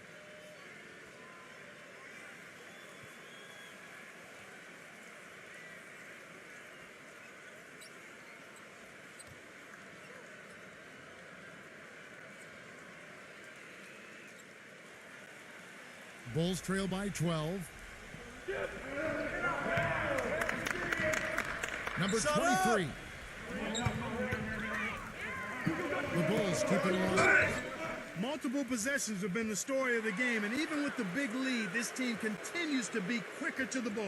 Bulls trail by 12. Number 23. The Bulls keep it alive. Multiple possessions have been the story of the game, and even with the big lead, this team continues to be quicker to the ball.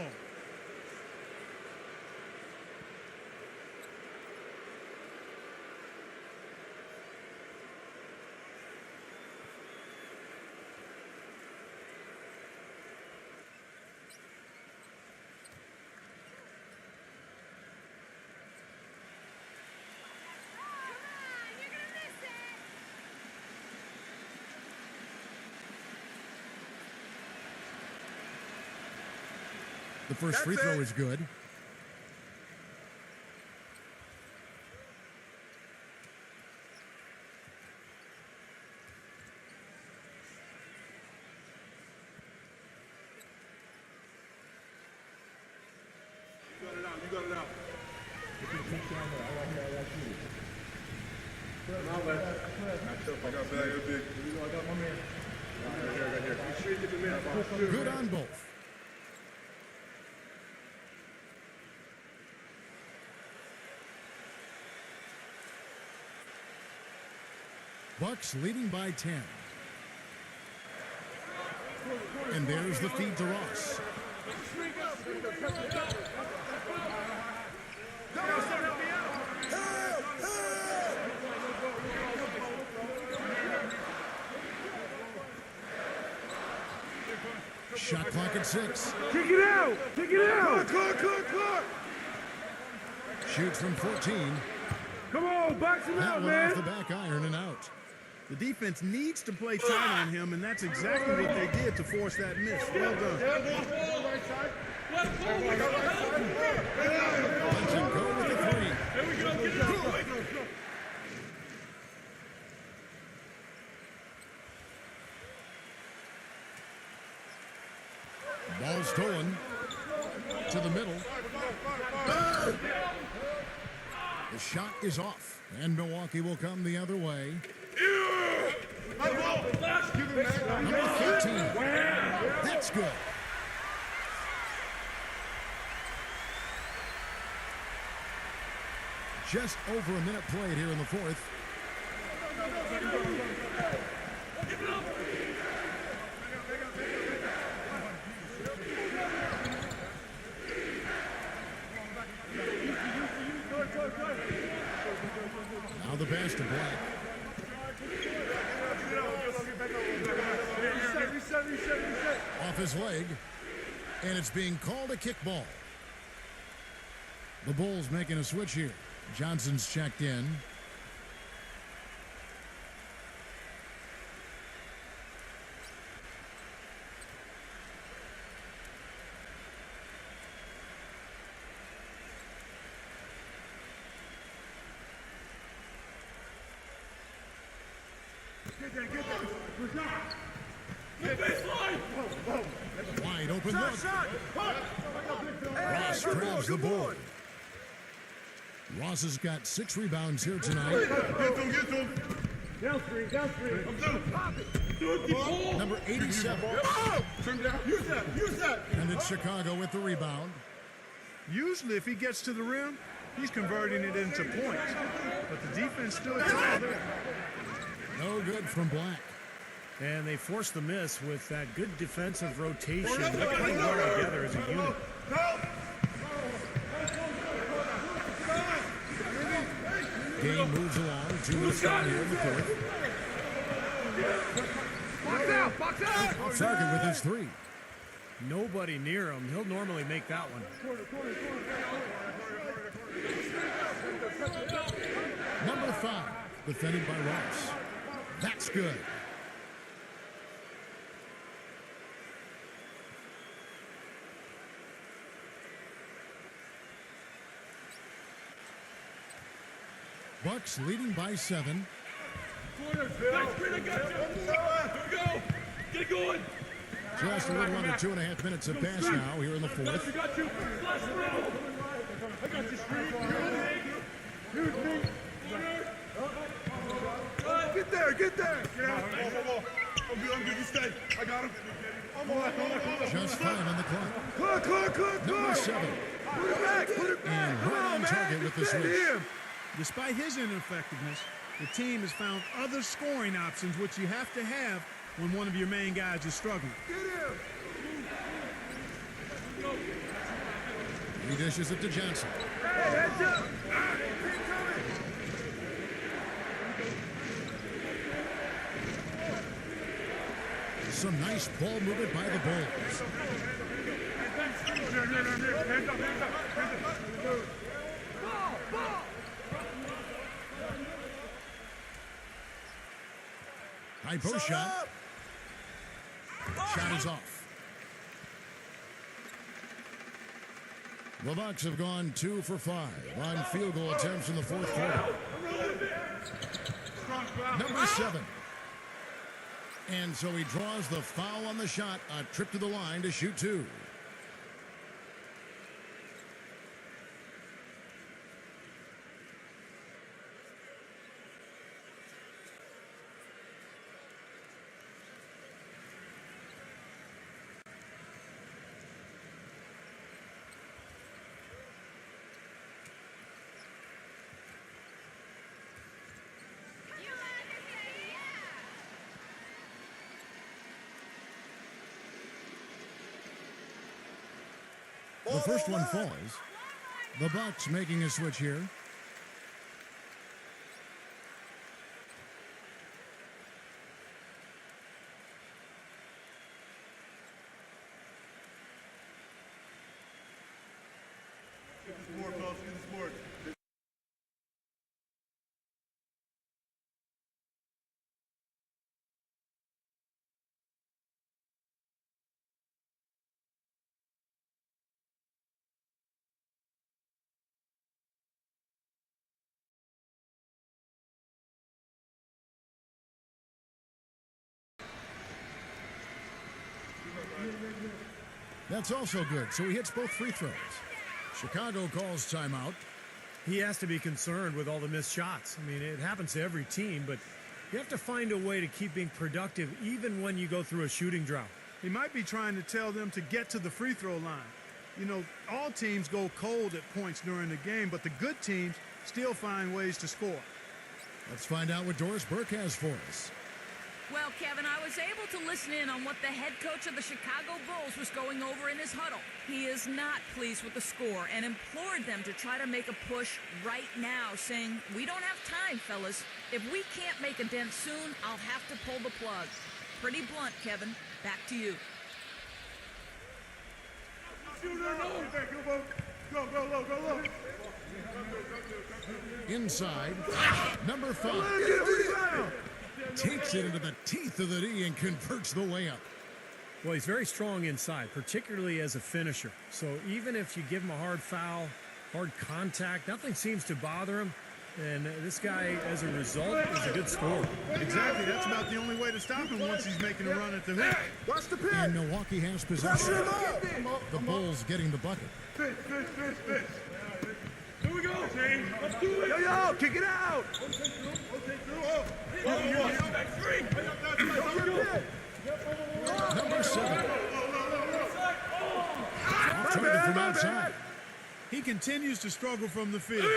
The first free throw is good. You got it out. I got bag of big. I got my man. Right here. You should get the man. Good on both. Bucks leading by 10. And there's the feed to Ross. Shot clock at 6. Kick it out! Kick it out! Clock! Shoots from 14. Come on, box him That out, one man! off the back iron and out. The defense needs to play tight on him, and that's exactly what they did to force that miss. Well done. Punch and go with the three. There we go, get it out! Ball stolen to the middle. The shot is off, and Milwaukee will come the other way. Number 13. That's good. Just over a minute played here in the fourth. Now the pass to Black. Reset. Off his leg, and it's being called a kickball. The Bulls making a switch here. Johnson's checked in. Wide open look. Ross grabs the board. Ross has got 6 rebounds here tonight. Get to him. Down three. Number 87. Trim down. Use that. And it's Chicago with the rebound. Usually, if he gets to the rim, he's converting it into points. But the defense still tall there. No good from Black. And they forced the miss with that good defensive rotation. They're playing well together as a unit. Game moves along. 2 minutes down here in the fourth. Box out! Off target with his 3. Nobody near him. He'll normally make that one. Number 5, defended by Ross. That's good. Bucks leading by 7. Get going! Just a little under 2.5 minutes have passed now here in the fourth. I got you. I got you, Street. Get there. I'm good. You stay. I got him. I'm all right. Just 5 on the clock. Number 7. Put it back. And right on target with the switch. Despite his ineffectiveness, the team has found other scoring options, which you have to have when one of your main guys is struggling. He dishes it to Johnson. Heads up. Some nice ball movement by the Bulls. High post shot. Shot is off. The Bucks have gone 2 for 5 on field goal attempts in the fourth quarter. Number 7. And so he draws the foul on the shot, a trip to the line to shoot 2. The first one falls. The Bucks making a switch here. More, fellas. Get the sport. That's also good. So he hits both free throws. Chicago calls timeout. He has to be concerned with all the missed shots. I mean, it happens to every team, but you have to find a way to keep being productive even when you go through a shooting drought. He might be trying to tell them to get to the free throw line. You know, all teams go cold at points during the game, but the good teams still find ways to score. Let's find out what Doris Burke has for us. Well, Kevin, I was able to listen in on what the head coach of the Chicago Bulls was going over in his huddle. He is not pleased with the score and implored them to try to make a push right now, saying, "We don't have time, fellas. If we can't make a dent soon, I'll have to pull the plug." Pretty blunt, Kevin. Back to you. Go. Inside, number 5. Takes it into the teeth of the D and converts the layup. Well, he's very strong inside, particularly as a finisher. So even if you give him a hard foul, hard contact, nothing seems to bother him. And this guy, as a result, is a good scorer. Exactly. That's about the only way to stop him once he's making a run at the hoop. Watch the pitch. And Milwaukee has possession. The Bulls getting the bucket. Here we go. Let's do it. Yo, kick it out. Number 7. Off target from outside. He continues to struggle from the field,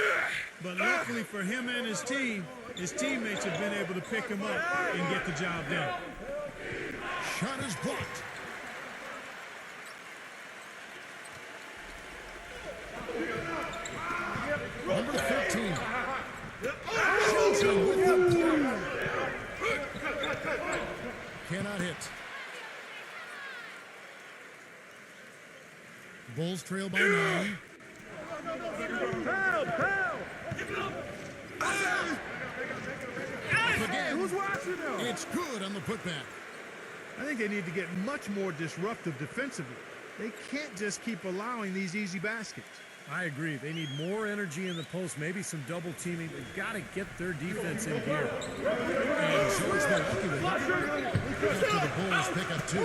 but luckily for him and his team, his teammates have been able to pick him up and get the job done. Shot is blocked. Number 15. Johnson with the block. Cannot hit. Bulls trail by 9. Again, Who's watching now? it's good on the putback. I think they need to get much more disruptive defensively. They can't just keep allowing these easy baskets. I agree. They need more energy in the post, maybe some double teaming. They've got to get their defense in gear. And so it's Milwaukee with it. After the Bulls pick up 2.